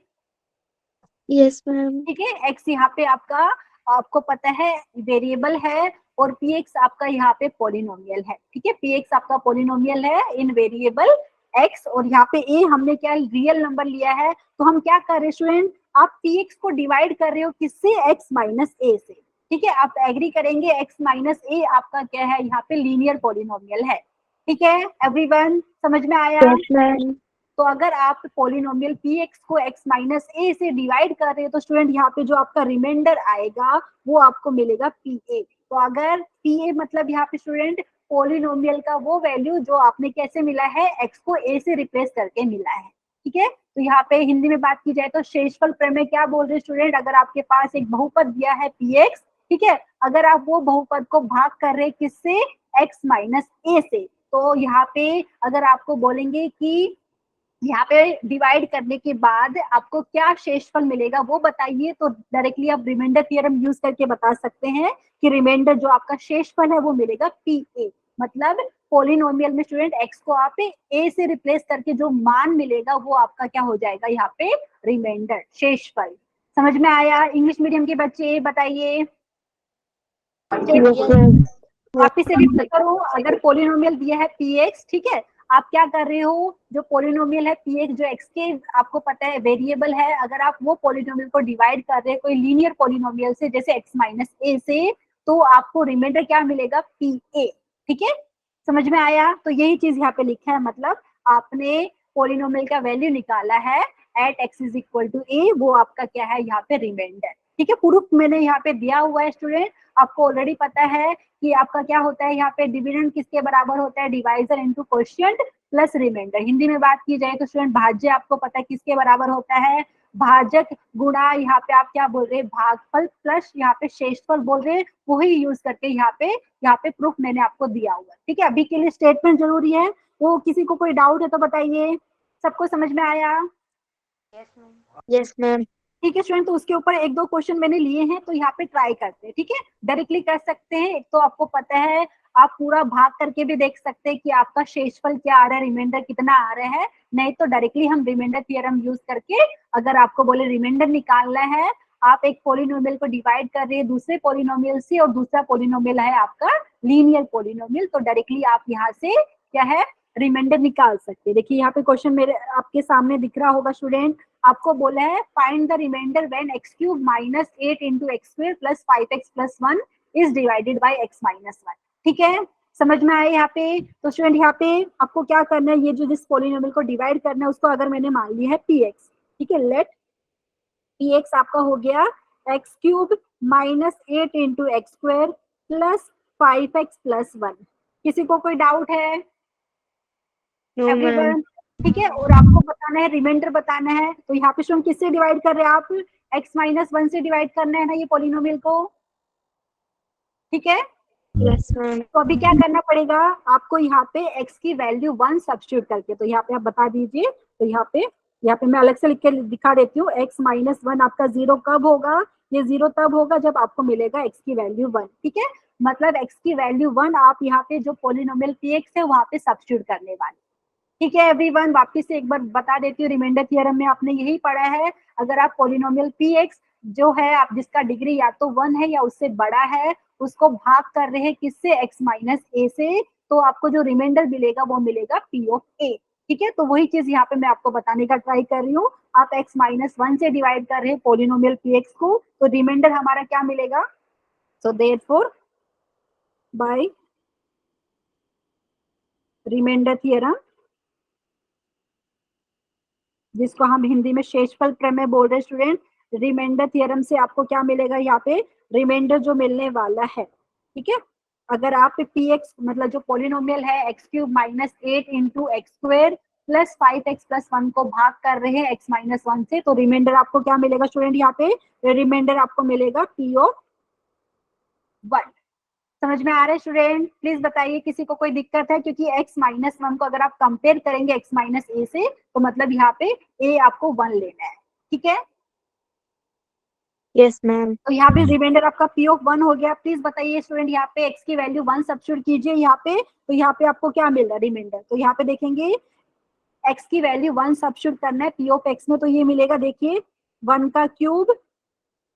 Yes, ma'am. ठीक है, एक्स यहाँ पे आपका, आपको पता है वेरिएबल है और पी एक्स आपका यहाँ पे पॉलिनोमियल है। ठीक है, पी एक्स आपका पॉलिनोमियल है इन वेरिएबल एक्स, और यहाँ पे ए हमने क्या रियल नंबर लिया है। तो हम क्या कर रहे हैं स्टूडेंट, आप पी एक्स को डिवाइड कर रहे हो किससे, एक्स माइनस ए से। ठीक है, आप एग्री करेंगे एक्स माइनस ए आपका क्या है, यहाँ पे लीनियर पॉलिनोमियल है। ठीक है, एवरीवन समझ में आया? Yes, ma'am. तो अगर आप पॉलिनोमियल px को x माइनस ए से डिवाइड कर रहे हैं तो स्टूडेंट यहाँ पे जो आपका रिमाइंडर आएगा वो आपको मिलेगा pa। तो अगर pa मतलब यहाँ पे स्टूडेंट पॉलिनोमियल का वो वैल्यू जो आपने कैसे मिला है, x को a से रिप्लेस करके मिला है। ठीक है, तो यहाँ पे हिंदी में बात की जाए तो शेषफल प्रमेय क्या बोल रहे हैं स्टूडेंट, अगर आपके पास एक बहुपद दिया है px, ठीक है, अगर आप वो बहुपद को भाग कर रहे हैं किससे, x माइनस ए से, तो यहाँ पे अगर आपको बोलेंगे कि यहाँ पे डिवाइड करने के बाद आपको क्या शेषफल मिलेगा वो बताइए, तो डायरेक्टली आप रिमाइंडर थ्योरम यूज करके बता सकते हैं कि रिमाइंडर जो आपका शेषफल है वो मिलेगा pa। मतलब पॉलिनोमियल में स्टूडेंट x को आप a से रिप्लेस करके जो मान मिलेगा वो आपका क्या हो जाएगा, यहाँ पे रिमाइंडर, शेषफल। समझ में आया? इंग्लिश मीडियम के बच्चे बताइए। Yes, ma'am. वापिस से रिपीट करो, अगर पॉलिनोमियल दिया है px, ठीक है, आप क्या कर रहे हो, जो पोलिनोमियल है पी एक्स, जो एक्स के आपको पता है वेरिएबल है, अगर आप वो पोलिनोमियल को डिवाइड कर रहे हैं कोई लीनियर पोलिनोमियल से, जैसे एक्स माइनस ए से, तो आपको रिमाइंडर क्या मिलेगा, पी ए। ठीक है, समझ में आया? तो यही चीज यहाँ पे लिखा है, मतलब आपने पोलिनोमियल का वैल्यू निकाला है at x is equal to a, वो आपका क्या है यहाँ पे रिमाइंडर। ठीक है, प्रूफ मैंने यहाँ पे दिया हुआ है स्टूडेंट, आपको ऑलरेडी पता है कि आपका क्या होता है यहाँ पे, डिविडेंड किसके बराबर होता है, divisor into quotient plus remainder. Hindi में बात की जाए तो स्टूडेंट भाज्य आपको पता है किसके बराबर होता है, भाजक गुणा यहाँ पे आप क्या बोल रहे हैं, भागफल प्लस यहाँ पे शेषफल बोल रहे हैं, वही यूज करके यहाँ पे प्रूफ मैंने आपको दिया हुआ है। ठीक है, अभी के लिए स्टेटमेंट जरूरी है, तो किसी को कोई डाउट है तो बताइए, सबको समझ में आया? Yes, ma'am. ठीक है स्टूडेंट, तो उसके ऊपर एक दो क्वेश्चन मैंने लिए हैं, तो यहाँ पे ट्राई करते हैं। ठीक है, डायरेक्टली कर सकते हैं, एक तो आपको पता है, आप पूरा भाग करके भी देख सकते हैं कि आपका शेषफल क्या आ रहा है, रिमाइंडर कितना आ रहा है, नहीं तो डायरेक्टली हम रिमाइंडर थ्योरम यूज करके, अगर आपको बोले रिमाइंडर निकालना है, आप एक पोलिनोमियल को डिवाइड कर रहे हैं दूसरे पोलिनोमियल से, और दूसरा पोलिनोमियल है आपका लीनियर पोलिनोमियल, तो डायरेक्टली आप यहाँ से क्या है, रिमाइंडर निकाल सकते हैं। देखिए यहाँ पे क्वेश्चन मेरे आपके सामने दिख रहा होगा स्टूडेंट, आपको बोला है find the remainder when x cube minus 8 into x square plus 5x plus 1 is divided by x minus 1। ठीक है, समझ में आया यहाँ पे? तो स्टूडेंट यहाँ पे आपको क्या करना है, ये जो जिस पोलिनोमियल को डिवाइड करना है उसको अगर मैंने मान लिया है px, ठीक है, लेट px आपका हो गया x cube minus 8 into x square plus 5x plus 1। किसी को कोई डाउट है? No, ma'am. एवरीवन? ठीक है, और आपको बताना है, रिमाइंडर बताना है, तो यहाँ पे हम किससे डिवाइड कर रहे हैं, आप x माइनस 1 से डिवाइड करना है ना ये पोलिनोमियल को। ठीक है, Yes, ma'am. तो अभी क्या करना पड़ेगा आपको, यहाँ पे x की वैल्यू 1 सब्स्टिट्यूट करके, तो यहाँ पे आप बता दीजिए, तो यहाँ पे मैं अलग से लिख के दिखा देती हूँ, x माइनस 1 आपका 0 कब होगा, ये 0 तब होगा जब आपको मिलेगा x की वैल्यू 1। ठीक है, मतलब x की वैल्यू 1 आप यहाँ पे जो पोलिनोमियल px है वहां पे सब्स्टिट्यूट करने वाले। ठीक है एवरीवन, वापस से एक बार बता देती हूँ, रिमाइंडर थ्योरम में आपने यही पढ़ा है, अगर आप पोलिनोमियल px जो है आप जिसका डिग्री या तो 1 है या उससे बड़ा है, उसको भाग कर रहे हैं किससे, x माइनस ए से, तो आपको जो रिमाइंडर मिलेगा वो मिलेगा p ऑफ a। ठीक है, तो वही चीज यहाँ पे मैं आपको बताने का ट्राई कर रही हूँ, आप x माइनस 1 से डिवाइड कर रहे हैं पोलिनोमियल px को, तो रिमाइंडर हमारा क्या मिलेगा, so therefore by remainder theorem, जिसको हम हिंदी में शेषफल प्रमेय बोल रहे हैं स्टूडेंट, रिमाइंडर थ्योरम से आपको क्या मिलेगा, यहाँ पे रिमाइंडर जो मिलने वाला है। ठीक है, अगर आप px मतलब जो पोलिनोमियल है x cube minus 8 into x square plus 5x plus 1 को भाग कर रहे हैं x माइनस 1 से, तो रिमाइंडर आपको क्या मिलेगा स्टूडेंट, यहाँ पे रिमाइंडर आपको मिलेगा p ऑफ 1। समझ में आ रहा है स्टूडेंट? प्लीज बताइए किसी को कोई दिक्कत है, क्योंकि x माइनस 1 को अगर आप कंपेयर करेंगे x माइनस ए से, तो मतलब यहाँ पे a आपको 1 लेना है। ठीक है, Yes, ma'am. तो यहाँ पे रिमाइंडर आपका p ऑफ 1 हो गया। प्लीज बताइए स्टूडेंट, यहाँ पे x की वैल्यू 1 सब्स्टिट्यूट कीजिए यहाँ पे, तो यहाँ पे आपको क्या मिल रहा है रिमाइंडर, तो यहाँ पे देखेंगे x की वैल्यू 1 सब्स्टिट्यूट करना है p ऑफ x में, तो ये मिलेगा, देखिए 1 का क्यूब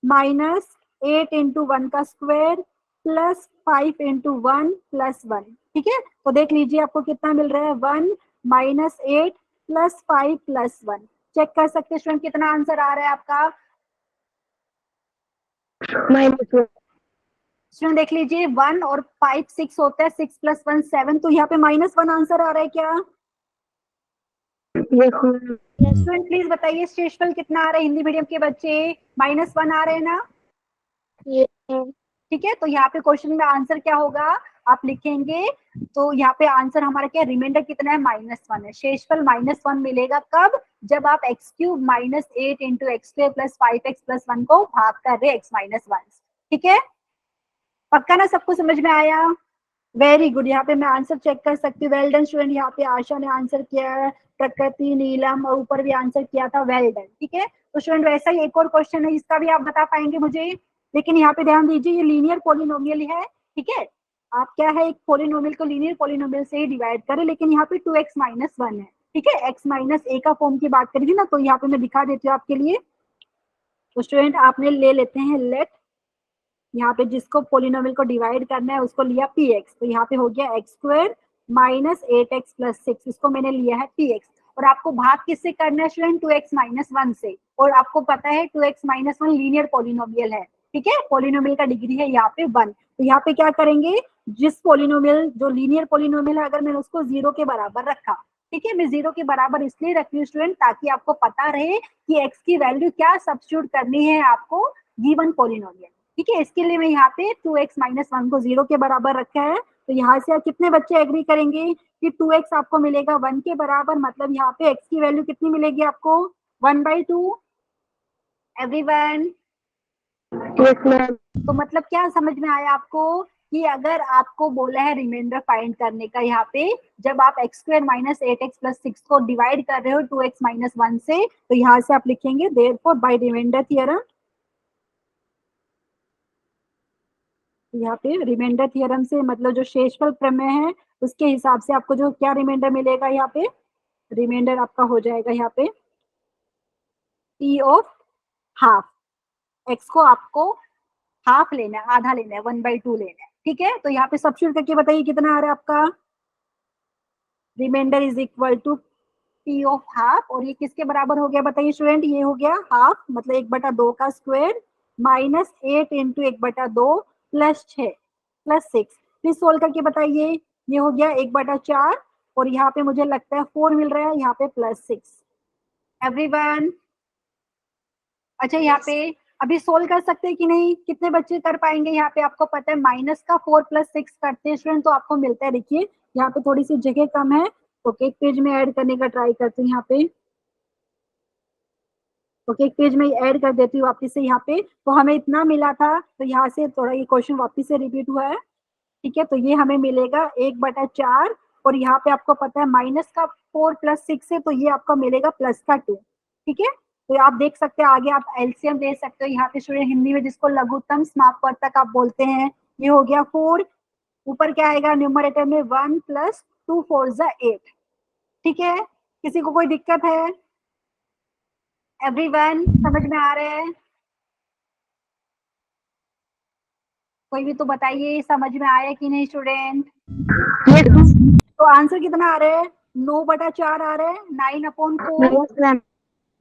माइनस 8 इंटू 1 का स्क्वायर प्लस 5 इंटू 1 प्लस 1। ठीक है, तो देख लीजिए आपको कितना मिल रहा है, 1 माइनस 8 प्लस 5 प्लस 1। चेक कर सकते हैं स्टूडेंट कितना आंसर आ रहा है आपका, Minus 1. स्टूडेंट देख लीजिए 1 और 5 6 होता है, 6 प्लस 1 7, तो यहाँ पे माइनस 1 आंसर आ रहा है क्या? Yes, ma'am. स्टूडेंट प्लीज बताइए शेषफल कितना आ रहा है, हिंदी मीडियम के बच्चे माइनस 1 आ रहे हैं ना? Yes, ma'am. ठीक है, तो यहाँ पे क्वेश्चन में आंसर क्या होगा आप लिखेंगे, तो यहाँ पे आंसर हमारा क्या, रिमाइंडर कितना है, माइनस 1 है, शेषफल माइनस 1 मिलेगा कब, जब आप x cube minus 8 into x square plus 5x plus 1 को भाग कर रहे x माइनस 1। ठीक है, पक्का ना, सबको समझ में आया? वेरी गुड, यहाँ पे मैं आंसर चेक कर सकती हूँ, वेल डन स्टूडेंट, यहाँ पे आशा ने आंसर किया है, प्रकृति, नीलम और ऊपर भी आंसर किया था, वेल डन। ठीक है, तो स्टूडेंट वैसा ही एक और क्वेश्चन है, इसका भी आप बता पाएंगे मुझे, लेकिन यहाँ पे ध्यान दीजिए ये लीनियर पोलिनोमियल है। ठीक है, आप क्या है, एक पोलिनोमियल को लीनियर पोलिनोमियल से ही डिवाइड करें, लेकिन यहाँ पे 2x माइनस 1 है। ठीक है, x माइनस ए का फॉर्म की बात करेगी ना, तो यहाँ पे मैं दिखा देती हूँ आपके लिए, तो स्टूडेंट आपने ले लेते हैं लेट, यहाँ पे जिसको पोलिनोमियल को डिवाइड करना है उसको लिया px, तो यहाँ पे हो गया x square minus 8x plus 6, इसको मैंने लिया है px, और आपको भाग किससे करना है स्टूडेंट, 2x माइनस 1 से, और आपको पता है 2x माइनस 1 लीनियर पॉलिनोमियल है, ठीक है, पॉलिनोमियल का डिग्री है यहाँ पे 1, तो यहाँ पे क्या करेंगे, जिस पॉलिनोमियल जो लीनियर पॉलिनोमियल है अगर मैंने उसको 0 के बराबर रखा, ठीक है, मैं 0 के बराबर इसलिए रख रही हूँ स्टूडेंट ताकि आपको पता रहे कि x की वैल्यू क्या सब्स्टिट्यूट करनी है आपको गिवन पॉलिनोमियल, ठीक है, इसके लिए मैं यहाँ पे 2x माइनस 1 को 0 के बराबर रखा है, तो यहाँ से कितने बच्चे एग्री करेंगे कि 2x आपको मिलेगा 1 के बराबर, मतलब यहाँ पे x की वैल्यू कितनी मिलेगी आपको 1/2, एवरीवन। Yes, ma'am. तो मतलब क्या समझ में आया आपको कि अगर आपको बोला है रिमाइंडर फाइंड करने का, यहाँ पे जब आप x square minus 8x plus 6 को डिवाइड कर रहे हो 2x माइनस 1 से, तो यहाँ से आप लिखेंगे देयरफॉर बाय रिमाइंडर थियरम, यहाँ पे रिमाइंडर थियरम से मतलब जो शेषफल प्रमेय है उसके हिसाब से आपको जो क्या रिमाइंडर मिलेगा, यहाँ पे रिमाइंडर आपका हो जाएगा यहाँ पे t ऑफ हाफ, x को आपको हाफ लेना है, आधा लेना है, 1/2 लेना है, ठीक है, तो यहाँ पे सब्स्टिट्यूट करके बताइए कितना आ रहा है आपका, remainder is equal to t of half, और ये किसके बराबर हो गया बताइए स्टूडेंट, ये हो गया हाफ मतलब 1/2 का square minus 8 into 1/2 plus 6 plus 6, फिर सोल्व करके बताइए, ये हो गया 1/4, और यहाँ पे मुझे लगता है 4 मिल रहा है, यहाँ पे प्लस 6, एवरीवन। अच्छा यहाँ पे अभी सोल्व कर सकते हैं कि नहीं, कितने बच्चे कर पाएंगे, यहाँ पे आपको पता है माइनस का 4 प्लस 6 करते हैं स्टूडेंट, तो आपको मिलता है, देखिए यहाँ पे थोड़ी सी जगह कम है, ओके एक पेज में ऐड करने का ट्राई करते हैं यहाँ पे, ओके एक पेज में ऐड कर देती हूँ वापिस से यहाँ पे, तो हमें इतना मिला था, तो यहाँ से थोड़ा ये क्वेश्चन वापिस से रिपीट हुआ है, ठीक है, तो ये हमें मिलेगा 1/4, और यहाँ पे आपको पता है माइनस का 4 प्लस 6 है, तो ये आपका मिलेगा प्लस का 2, ठीक है, तो आप देख सकते हैं आगे आप एलसीएम दे सकते हो, यहाँ पे स्टूडेंट हिंदी में जिसको लघुत्तम समापवर्तक आप बोलते हैं, ये हो गया 4, ऊपर क्या आएगा न्यूमरेटर में 1 प्लस 2 4 ज़ा 8, ठीक है, किसी को कोई दिक्कत है, एवरीवन समझ में आ रहे हैं, कोई भी तो बताइए समझ में आया कि नहीं स्टूडेंट, तो आंसर कितना आ रहा है 9/4 आ रहा है, 9/4, Yes, ma'am.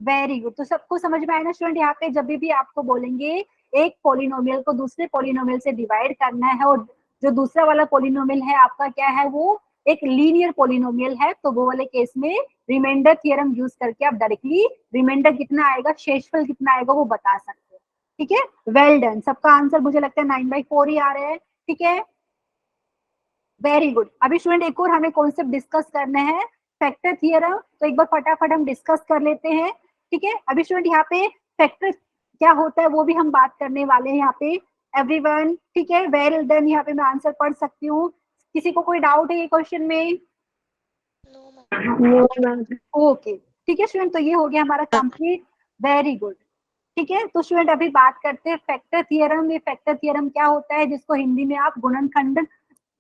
वेरी गुड, तो सबको समझ में आया ना स्टूडेंट, यहाँ पे जब भी आपको बोलेंगे एक पॉलिनोमियल को दूसरे पॉलिनोमियल से डिवाइड करना है, और जो दूसरा वाला पॉलिनोमियल है आपका क्या है, वो एक लीनियर पॉलिनोमियल है, तो वो वाले केस में रिमाइंडर थ्योरम यूज करके आप डायरेक्टली रिमाइंडर कितना आएगा, शेषफल कितना आएगा वो बता सकते हो, ठीक है, वेल डन, सबका आंसर मुझे लगता है 9/4 ही आ रहा है, ठीक है, वेरी गुड। अभी स्टूडेंट एक और हमें कॉन्सेप्ट डिस्कस करने हैं, फैक्टर थियरम, तो एक बार फटाफट हम डिस्कस कर लेते हैं, ठीक है, अभी स्टूडेंट यहाँ पे फैक्टर क्या होता है वो भी हम बात करने वाले हैं यहाँ पे, एवरीवन, ठीक है, वेल डन, यहाँ पे मैं आंसर पढ़ सकती हूँ, किसी को कोई डाउट है ये क्वेश्चन में, No, ma'am. ओके ठीक है स्टूडेंट, तो ये हो गया हमारा कंप्लीट, वेरी गुड, ठीक है, तो स्टूडेंट अभी बात करते हैं फैक्टर थियरम, ये फैक्टर थियरम क्या होता है जिसको हिंदी में आप गुणनखंड,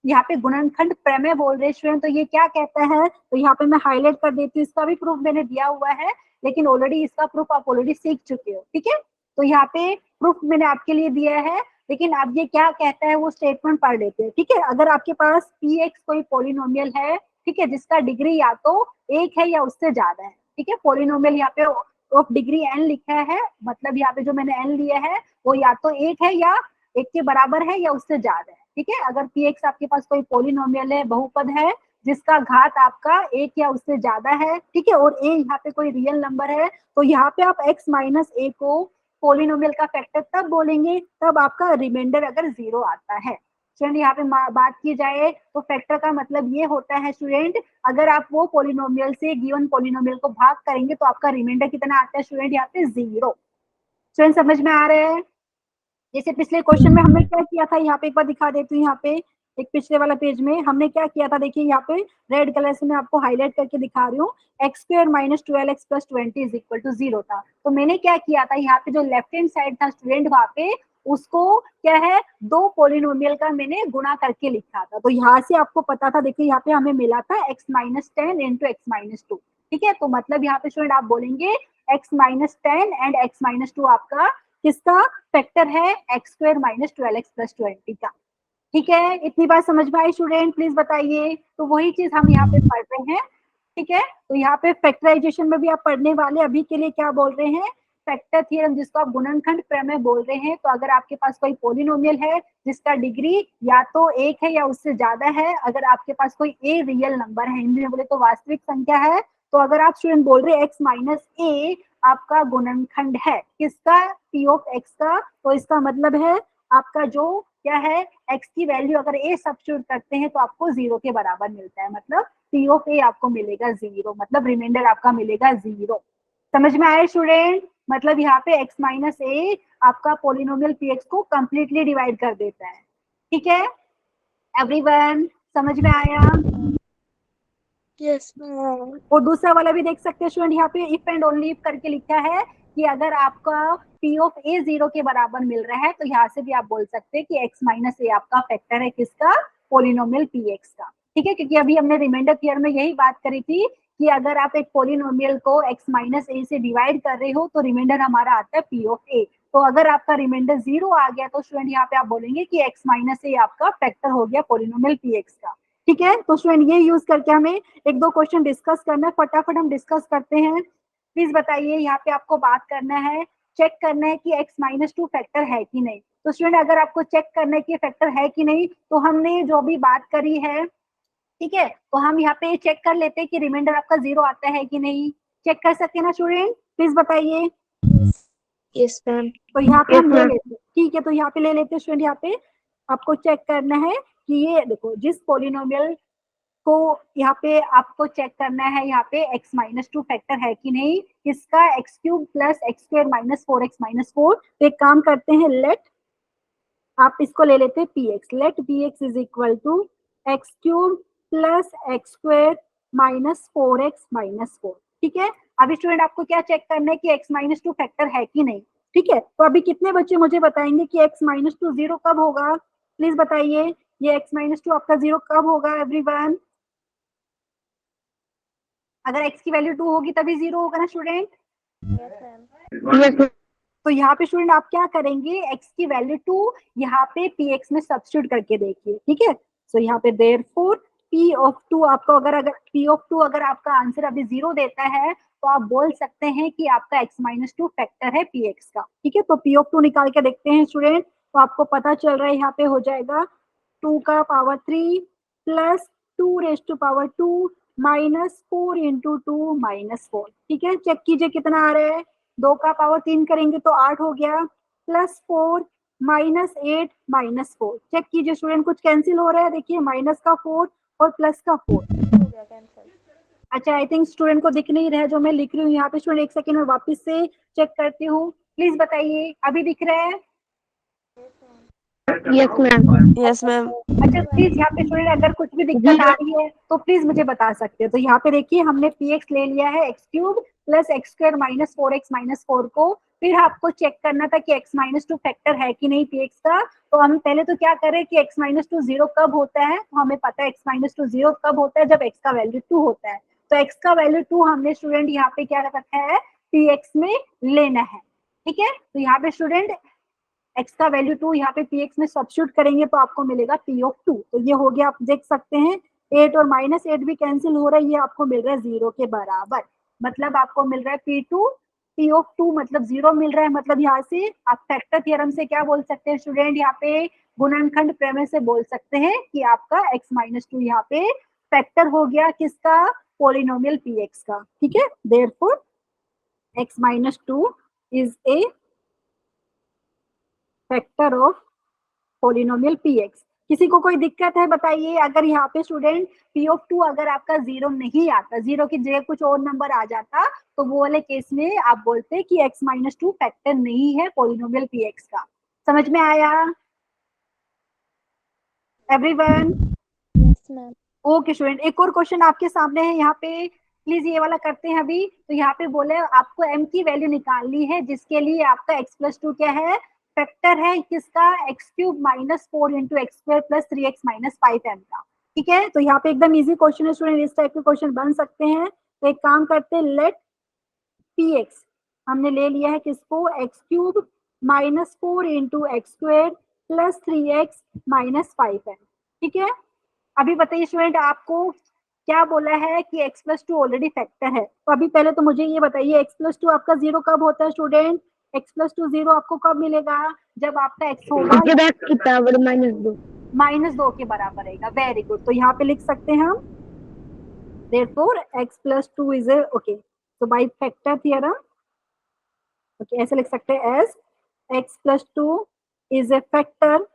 यहाँ पे गुणनखंड प्रमेय बोल रहे स्टूडेंट, तो ये क्या कहता है, तो यहाँ पे मैं हाईलाइट कर देती हूँ, इसका भी प्रूफ मैंने दिया हुआ है, लेकिन ऑलरेडी इसका प्रूफ आप ऑलरेडी सीख चुके हो, ठीक है, तो यहाँ पे प्रूफ मैंने आपके लिए दिया है, लेकिन अब ये क्या कहता है वो स्टेटमेंट पढ़ लेते हैं, ठीक है, अगर आपके पास px कोई पॉलिनोमियल है, ठीक है, जिसका डिग्री या तो 1 है या उससे ज्यादा है, ठीक है, पॉलिनोमियल यहाँ पे ऑफ डिग्री n लिखा है, मतलब यहाँ पे जो मैंने n लिया है वो या तो 1 है या 1 के बराबर है या उससे ज्यादा है, ठीक है, अगर px आपके पास कोई पॉलिनोमियल है, बहुपद है जिसका घात आपका 1 या उससे ज्यादा है, ठीक है, और a यहाँ पे कोई रियल नंबर है, तो यहाँ पे आप x माइनस a को पॉलिनोमियल का फैक्टर तब बोलेंगे तब आपका रिमाइंडर अगर 0 आता है, स्टूडेंट यहाँ पे बात की जाए तो फैक्टर का मतलब ये होता है स्टूडेंट, अगर आप वो पॉलिनोमियल से गिवन पॉलिनोमियल को भाग करेंगे तो आपका रिमाइंडर कितना आता है स्टूडेंट, यहाँ पे 0, स्टूडेंट समझ में आ रहे हैं, जैसे पिछले क्वेश्चन में हमने क्या किया था, यहाँ पे एक बार दिखा देती हूँ, यहाँ पे एक पिछले वाला पेज में हमने क्या किया था, देखिए यहाँ पे रेड कलर से मैं आपको हाईलाइट करके दिखा रही हूँ, x square minus 12x plus 20 is equal to 0 था, तो मैंने क्या किया था, यहाँ पे जो लेफ्ट हैंड साइड था स्टूडेंट, वहाँ पे उसको क्या है दो पॉलिनोमियल का मैंने गुणा करके लिखा था, तो यहाँ से आपको पता था, देखिए यहाँ पे हमें मिला था x minus 10 into x minus 2, ठीक है, तो मतलब यहाँ पे स्टूडेंट आप बोलेंगे x minus 10 and x minus 2 आपका किसका फैक्टर है, x square minus 12x plus 20 का, ठीक है, इतनी बात समझ में आई स्टूडेंट? प्लीज बताइए। तो वही चीज हम यहाँ पे पढ़ रहे हैं। ठीक है, तो यहाँ पे फैक्टराइजेशन में भी आप पढ़ने वाले, अभी के लिए क्या बोल रहे हैं, फैक्टर थ्योरम, जिसको आप गुणनखंड प्रमेय बोल रहे हैं। तो अगर आपके पास कोई पोलिनोमियल है जिसका डिग्री या तो 1 है या उससे ज्यादा है, अगर आपके पास कोई ए रियल नंबर है, हिंदी में बोले तो वास्तविक संख्या है, तो अगर आप स्टूडेंट बोल रहे हैं एक्स माइनस ए आपका गुणनखंड है, किसका, पी ऑफ एक्स का, तो इसका मतलब है आपका जो क्या है, एक्स की वैल्यू अगर ए सब्स्टिट्यूट करते हैं तो आपको 0 के बराबर मिलता है, मतलब पी ऑफ ए आपको मिलेगा 0, मतलब रिमाइंडर आपका मिलेगा 0। समझ में आया स्टूडेंट? मतलब यहाँ पे x माइनस ए आपका पोलिनोमियल पी एक्स को कंप्लीटली डिवाइड कर देता है। ठीक है एवरीवन, समझ में आया? Yes, ma'am. और दूसरा वाला भी देख सकते हैं स्टूडेंट, यहाँ पे इफ एंड ओनली इफ करके लिखा है कि अगर आपका पी ऑफ ए 0 के बराबर मिल रहा है तो यहाँ से भी आप बोल सकते हैं कि एक्स माइनस ए आपका फैक्टर है, किसका, पोलिनोमियल पी एक्स का। ठीक है, क्योंकि अभी हमने रिमाइंडर थ्योरम में यही बात करी थी कि अगर आप एक पोलिनोमियल को एक्स माइनस ए से डिवाइड कर रहे हो तो रिमाइंडर हमारा आता है पी ऑफ ए। तो अगर आपका रिमाइंडर 0 आ गया तो स्टूडेंट यहाँ पे आप बोलेंगे कि एक्स माइनस ए आपका फैक्टर हो गया पोलिनोमियल पी एक्स का। ठीक है, तो स्टूडेंट ये यूज करके हमें एक दो क्वेश्चन डिस्कस करना है, फटाफट हम डिस्कस करते हैं। प्लीज बताइए, यहाँ पे आपको बात करना है, चेक करना है कि x माइनस 2 फैक्टर है कि नहीं। तो स्टूडेंट अगर आपको चेक करना है कि फैक्टर है कि नहीं, तो हमने जो भी बात करी है, ठीक है, तो हम यहाँ पे चेक कर लेते हैं कि रिमाइंडर आपका 0 आता है कि नहीं। चेक कर सकते हैं ना स्टूडेंट? प्लीज बताइए। Yes, ma'am. तो यहाँ पे Yes, हम ले ma'am. लेते हैं, ठीक है, तो यहाँ पे ले लेते हैं स्टूडेंट। यहाँ पे आपको चेक करना है कि ये देखो, जिस पोलिनोमियल को यहाँ पे आपको चेक करना है, यहाँ पे x माइनस 2 फैक्टर है कि नहीं, किसका, x cube plus x square minus 4x minus 4। तो एक काम करते हैं, लेट आप इसको ले लेते हैं p x, let p x is equal to x cube plus x square minus 4x minus 4। ठीक है, अभी स्टूडेंट आपको क्या चेक करना है कि x माइनस 2 फैक्टर है कि नहीं। ठीक है, तो अभी कितने बच्चे मुझे बताएंगे कि x माइनस 2 0 कब होगा? प्लीज बताइए, ये x माइनस 2 आपका 0 कब होगा एवरीवन? अगर x की वैल्यू 2 होगी तभी 0 होगा ना स्टूडेंट? Yes, ma'am. तो यहाँ पे स्टूडेंट आप क्या करेंगे, x की वैल्यू 2 यहाँ पे px में सब्स्टिट्यूट करके देखिए। ठीक है, सो यहाँ पे देयरफॉर p ऑफ 2 आपको अगर p ऑफ 2 अगर आपका आंसर अभी 0 देता है तो आप बोल सकते हैं कि आपका x माइनस 2 फैक्टर है px का। ठीक है, तो p ऑफ 2 निकाल के देखते हैं स्टूडेंट। तो आपको पता चल रहा है यहाँ पे हो जाएगा 2 का power 3 plus 2 raise to power 2 minus 4 into 2 minus 4। ठीक है, चेक कीजिए कितना आ रहा है, 2 का पावर 3 करेंगे तो 8 हो गया, प्लस 4 माइनस 8 माइनस 4। चेक कीजिए स्टूडेंट, कुछ कैंसिल हो रहा है, देखिए माइनस का 4 और प्लस का 4। अच्छा, आई थिंक स्टूडेंट को दिख नहीं रहा है जो मैं लिख रही हूँ यहाँ पे। स्टूडेंट एक सेकेंड में वापस से चेक करती हूँ, प्लीज बताइए अभी दिख रहा है? Yes, ma'am. Yes, ma'am. अच्छा, प्लीज यहाँ पे स्टूडेंट अगर कुछ भी दिक्कत आ रही है तो प्लीज मुझे बता सकते हो। तो यहाँ पे देखिए हमने पी एक्स ले लिया है, x cube plus x square minus 4x minus 4 को, फिर आपको चेक करना था कि x माइनस 2 फैक्टर है कि नहीं पी एक्स का। तो हम पहले तो क्या करें कि x माइनस 2 0 कब होता है, तो हमें पता है x माइनस 2 0 कब होता है, जब x का वैल्यू 2 होता है। तो x का वैल्यू 2 हमने स्टूडेंट यहाँ पे क्या रखा है, पी एक्स में लेना है। ठीक है, तो यहाँ पे स्टूडेंट x का वैल्यू 2 यहाँ पे px में सब्स्टिट्यूट करेंगे तो आपको मिलेगा p ऑफ 2। तो ये हो गया, आप देख सकते हैं 8 और माइनस 8 भी कैंसिल हो रहा है, ये आपको मिल रहा है 0 के बराबर। मतलब आपको मिल रहा है p2 p ऑफ 2 मतलब 0 मिल रहा है। मतलब यहाँ से आप फैक्टर थ्योरम से क्या बोल सकते हैं स्टूडेंट, यहाँ पे गुणनखंड प्रमेय से बोल सकते हैं कि आपका x माइनस 2 यहाँ पे फैक्टर हो गया, किसका, पोलिनोमियल px का। ठीक है, therefore x minus 2 is a factor of polynomial px। किसी को कोई दिक्कत है बताइए? अगर यहाँ पे स्टूडेंट p ऑफ 2 अगर आपका 0 नहीं आता, 0 की जगह कुछ और नंबर आ जाता, तो वो वाले केस में आप बोलते कि x माइनस 2 फैक्टर नहीं है पोलिनोमियल px का। समझ में आया everyone? Yes, ma'am. Okay student, एक और क्वेश्चन आपके सामने है यहाँ पे, प्लीज ये वाला करते हैं अभी। तो यहाँ पे बोले आपको m की वैल्यू निकालनी है, जिसके लिए आपका x प्लस 2 क्या है, फैक्टर है, किसका, x cube minus 4 into x square plus 3x minus 5m का। ठीक है, तो यहाँ पे एकदम इजी क्वेश्चन है स्टूडेंट, इस टाइप के क्वेश्चन बन सकते हैं। तो एक काम करते हैं, लेट पी एक्स हमने ले लिया है किसको, x cube minus 4 into x square plus 3x minus 5m। ठीक है, अभी बताइए स्टूडेंट, आपको क्या बोला है कि x प्लस 2 ऑलरेडी फैक्टर है। तो अभी पहले तो मुझे ये बताइए x प्लस 2 आपका 0 कब होता है स्टूडेंट? x प्लस 2 0 आपको कब मिलेगा? जब आपका x होगा की पावर -2 -2 के बराबर रहेगा। वेरी गुड, तो यहाँ पे लिख सकते हैं हम therefore x plus 2 is a okay, so by factor theorem okay ऐसे लिख सकते हैं as x plus 2 is a factor,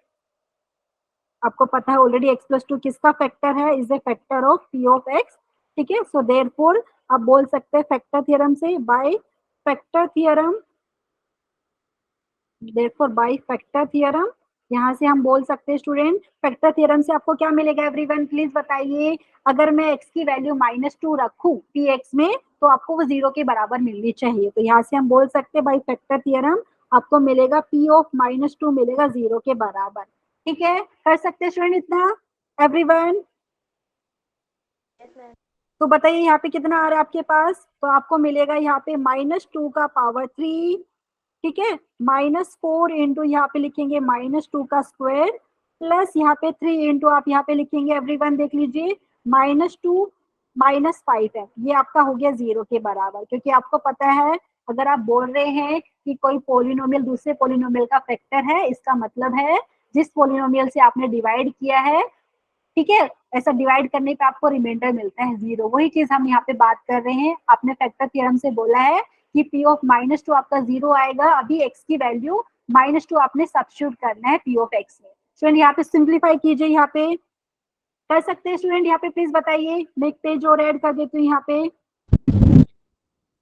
आपको पता है ऑलरेडी x plus 2 किसका फैक्टर है, is a factor of p of x। ठीक है, सो देयरफॉर आप बोल सकते हैं फैक्टर थ्योरम से, by factor theorem, therefore by factor theorem यहाँ से हम बोल सकते हैं स्टूडेंट, फैक्टर थ्योरम से आपको क्या मिलेगा एवरीवन प्लीज बताइए। अगर मैं x की वैल्यू -2 रखूं px में तो आपको वो 0 के बराबर मिलनी चाहिए। तो यहाँ से हम बोल सकते हैं बाय फैक्टर थ्योरम आपको मिलेगा p ऑफ -2 मिलेगा 0 के बराबर। ठीक है, कर सकते हैं स्टूडेंट इतना एवरीवन? तो बताइए यहाँ पे कितना आ रहा है आपके पास? तो आपको मिलेगा यहाँ पे -2 का पावर 3, ठीक है, -4 इंटू यहाँ पे लिखेंगे -2 का स्क्वायर, प्लस यहाँ पे 3 इंटू आप यहाँ पे लिखेंगे एवरीवन देख लीजिए -2 -5 है, ये आपका हो गया 0 के बराबर। क्योंकि आपको पता है अगर आप बोल रहे हैं कि कोई पोलिनोमियल दूसरे पोलिनोमियल का फैक्टर है, इसका मतलब है जिस पोलिनोमियल से आपने डिवाइड किया है, ठीक है, ऐसा डिवाइड करने पे आपको रिमाइंडर मिलता है 0। वही चीज हम यहाँ पे बात कर रहे हैं। आपने फैक्टर थ्योरम से बोला है कि p ऑफ -2 आपका 0 आएगा, अभी x की वैल्यू -2 आपने सब्स्टिट्यूट करना है p ऑफ x में। स्टूडेंट यहाँ पे सिंप्लीफाई कीजिए, यहाँ पे कर सकते हैं स्टूडेंट, यहाँ पे प्लीज बताइए। मैं एक पेज और ऐड कर देती हूँ यहाँ पे,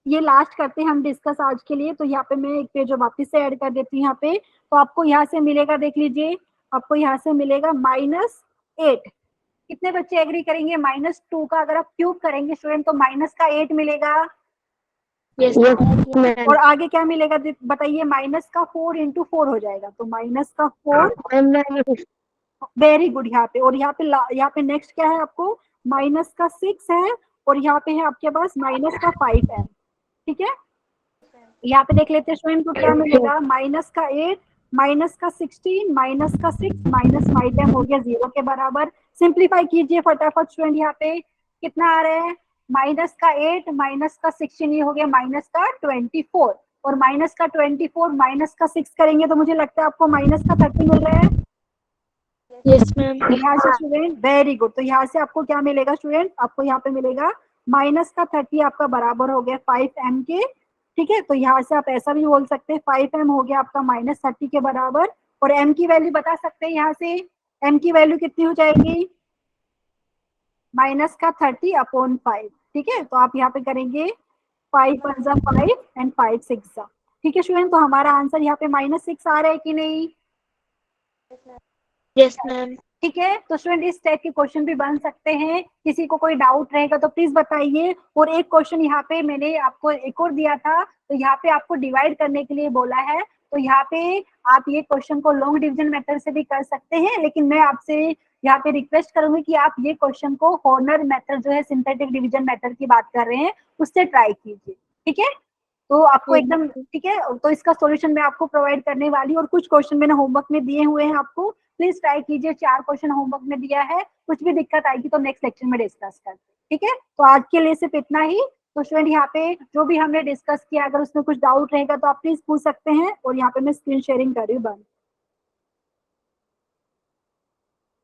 ये लास्ट करते हैं हम डिस्कस आज के लिए। तो यहाँ पे मैं एक पेज और वापस से ऐड कर देती हूँ यहाँ पे। तो आपको यहाँ से मिलेगा देख लीजिए, आपको यहाँ से मिलेगा -8। कितने बच्चे एग्री करेंगे -2 का अगर आप क्यूब करेंगे स्टूडेंट तो माइनस का 8 मिलेगा। यस और आगे क्या मिलेगा बताइए? -4 इंटू 4 हो जाएगा, तो -4। वेरी गुड, यहाँ पे और यहाँ पे नेक्स्ट क्या है आपको? -6 है और यहाँ पे है आपके पास -5 है। ठीक है, यहाँ पे देख लेते हैं स्टूडेंट को क्या मिलेगा, -8 -16 -6 -5m हो गया 0 के बराबर। सिंप्लीफाई कीजिए फटाफट स्टूडेंट, यहाँ पे कितना आ रहा है? -8 -16 ये हो गया -24 और -24 -6 करेंगे तो मुझे लगता है आपको -30 मिल रहा है। Yes, ma'am. यहाँ से स्टूडेंट वेरी गुड, तो यहाँ से आपको क्या मिलेगा स्टूडेंट? आपको यहाँ पे मिलेगा -30 आपका बराबर हो गया 5m के। ठीक है, तो यहाँ से आप ऐसा भी बोल सकते हैं 5m हो गया आपका -30 के बराबर। और m की वैल्यू बता सकते हैं यहाँ से, m की वैल्यू कितनी हो जाएगी? -30/5। ठीक है, तो आप यहाँ पे करेंगे 5 1 जा 5 एंड 5 6 जा। ठीक है स्टूडेंट, तो हमारा आंसर यहाँ पे -6 आ रहा है कि नहीं? Yes, ma'am. ठीक है, तो स्टूडेंट इस टाइप के क्वेश्चन भी बन सकते हैं। किसी को कोई डाउट रहेगा तो प्लीज बताइए। और एक क्वेश्चन यहाँ पे मैंने आपको एक और दिया था, तो यहाँ पे आपको डिवाइड करने के लिए बोला है। तो यहाँ पे आप ये क्वेश्चन को लॉन्ग डिवीजन मेथड से भी कर सकते हैं, लेकिन मैं आपसे यहाँ पे रिक्वेस्ट करूंगी कि आप ये क्वेश्चन को हॉर्नर मेथड जो है सिंथेटिक डिवीजन मेथड की बात कर रहे हैं उससे ट्राई कीजिए। ठीक है, तो आपको एकदम ठीक है, तो इसका सॉल्यूशन मैं आपको प्रोवाइड करने वाली हूँ। और कुछ क्वेश्चन मैंने होमवर्क में दिए हुए हैं आपको, प्लीज ट्राई कीजिए। 4 क्वेश्चन होमवर्क में दिया है, कुछ भी दिक्कत आएगी तो नेक्स्ट लेक्चर में डिस्कस करते हैं। ठीक है, तो आज के लिए सिर्फ इतना ही। तो स्टूडेंट यहाँ पे जो भी हमने डिस्कस किया, अगर उसमें कुछ डाउट रहेगा तो आप प्लीज पूछ सकते हैं। और यहाँ पे मैं स्क्रीन शेयरिंग कर रही हूँ बंद।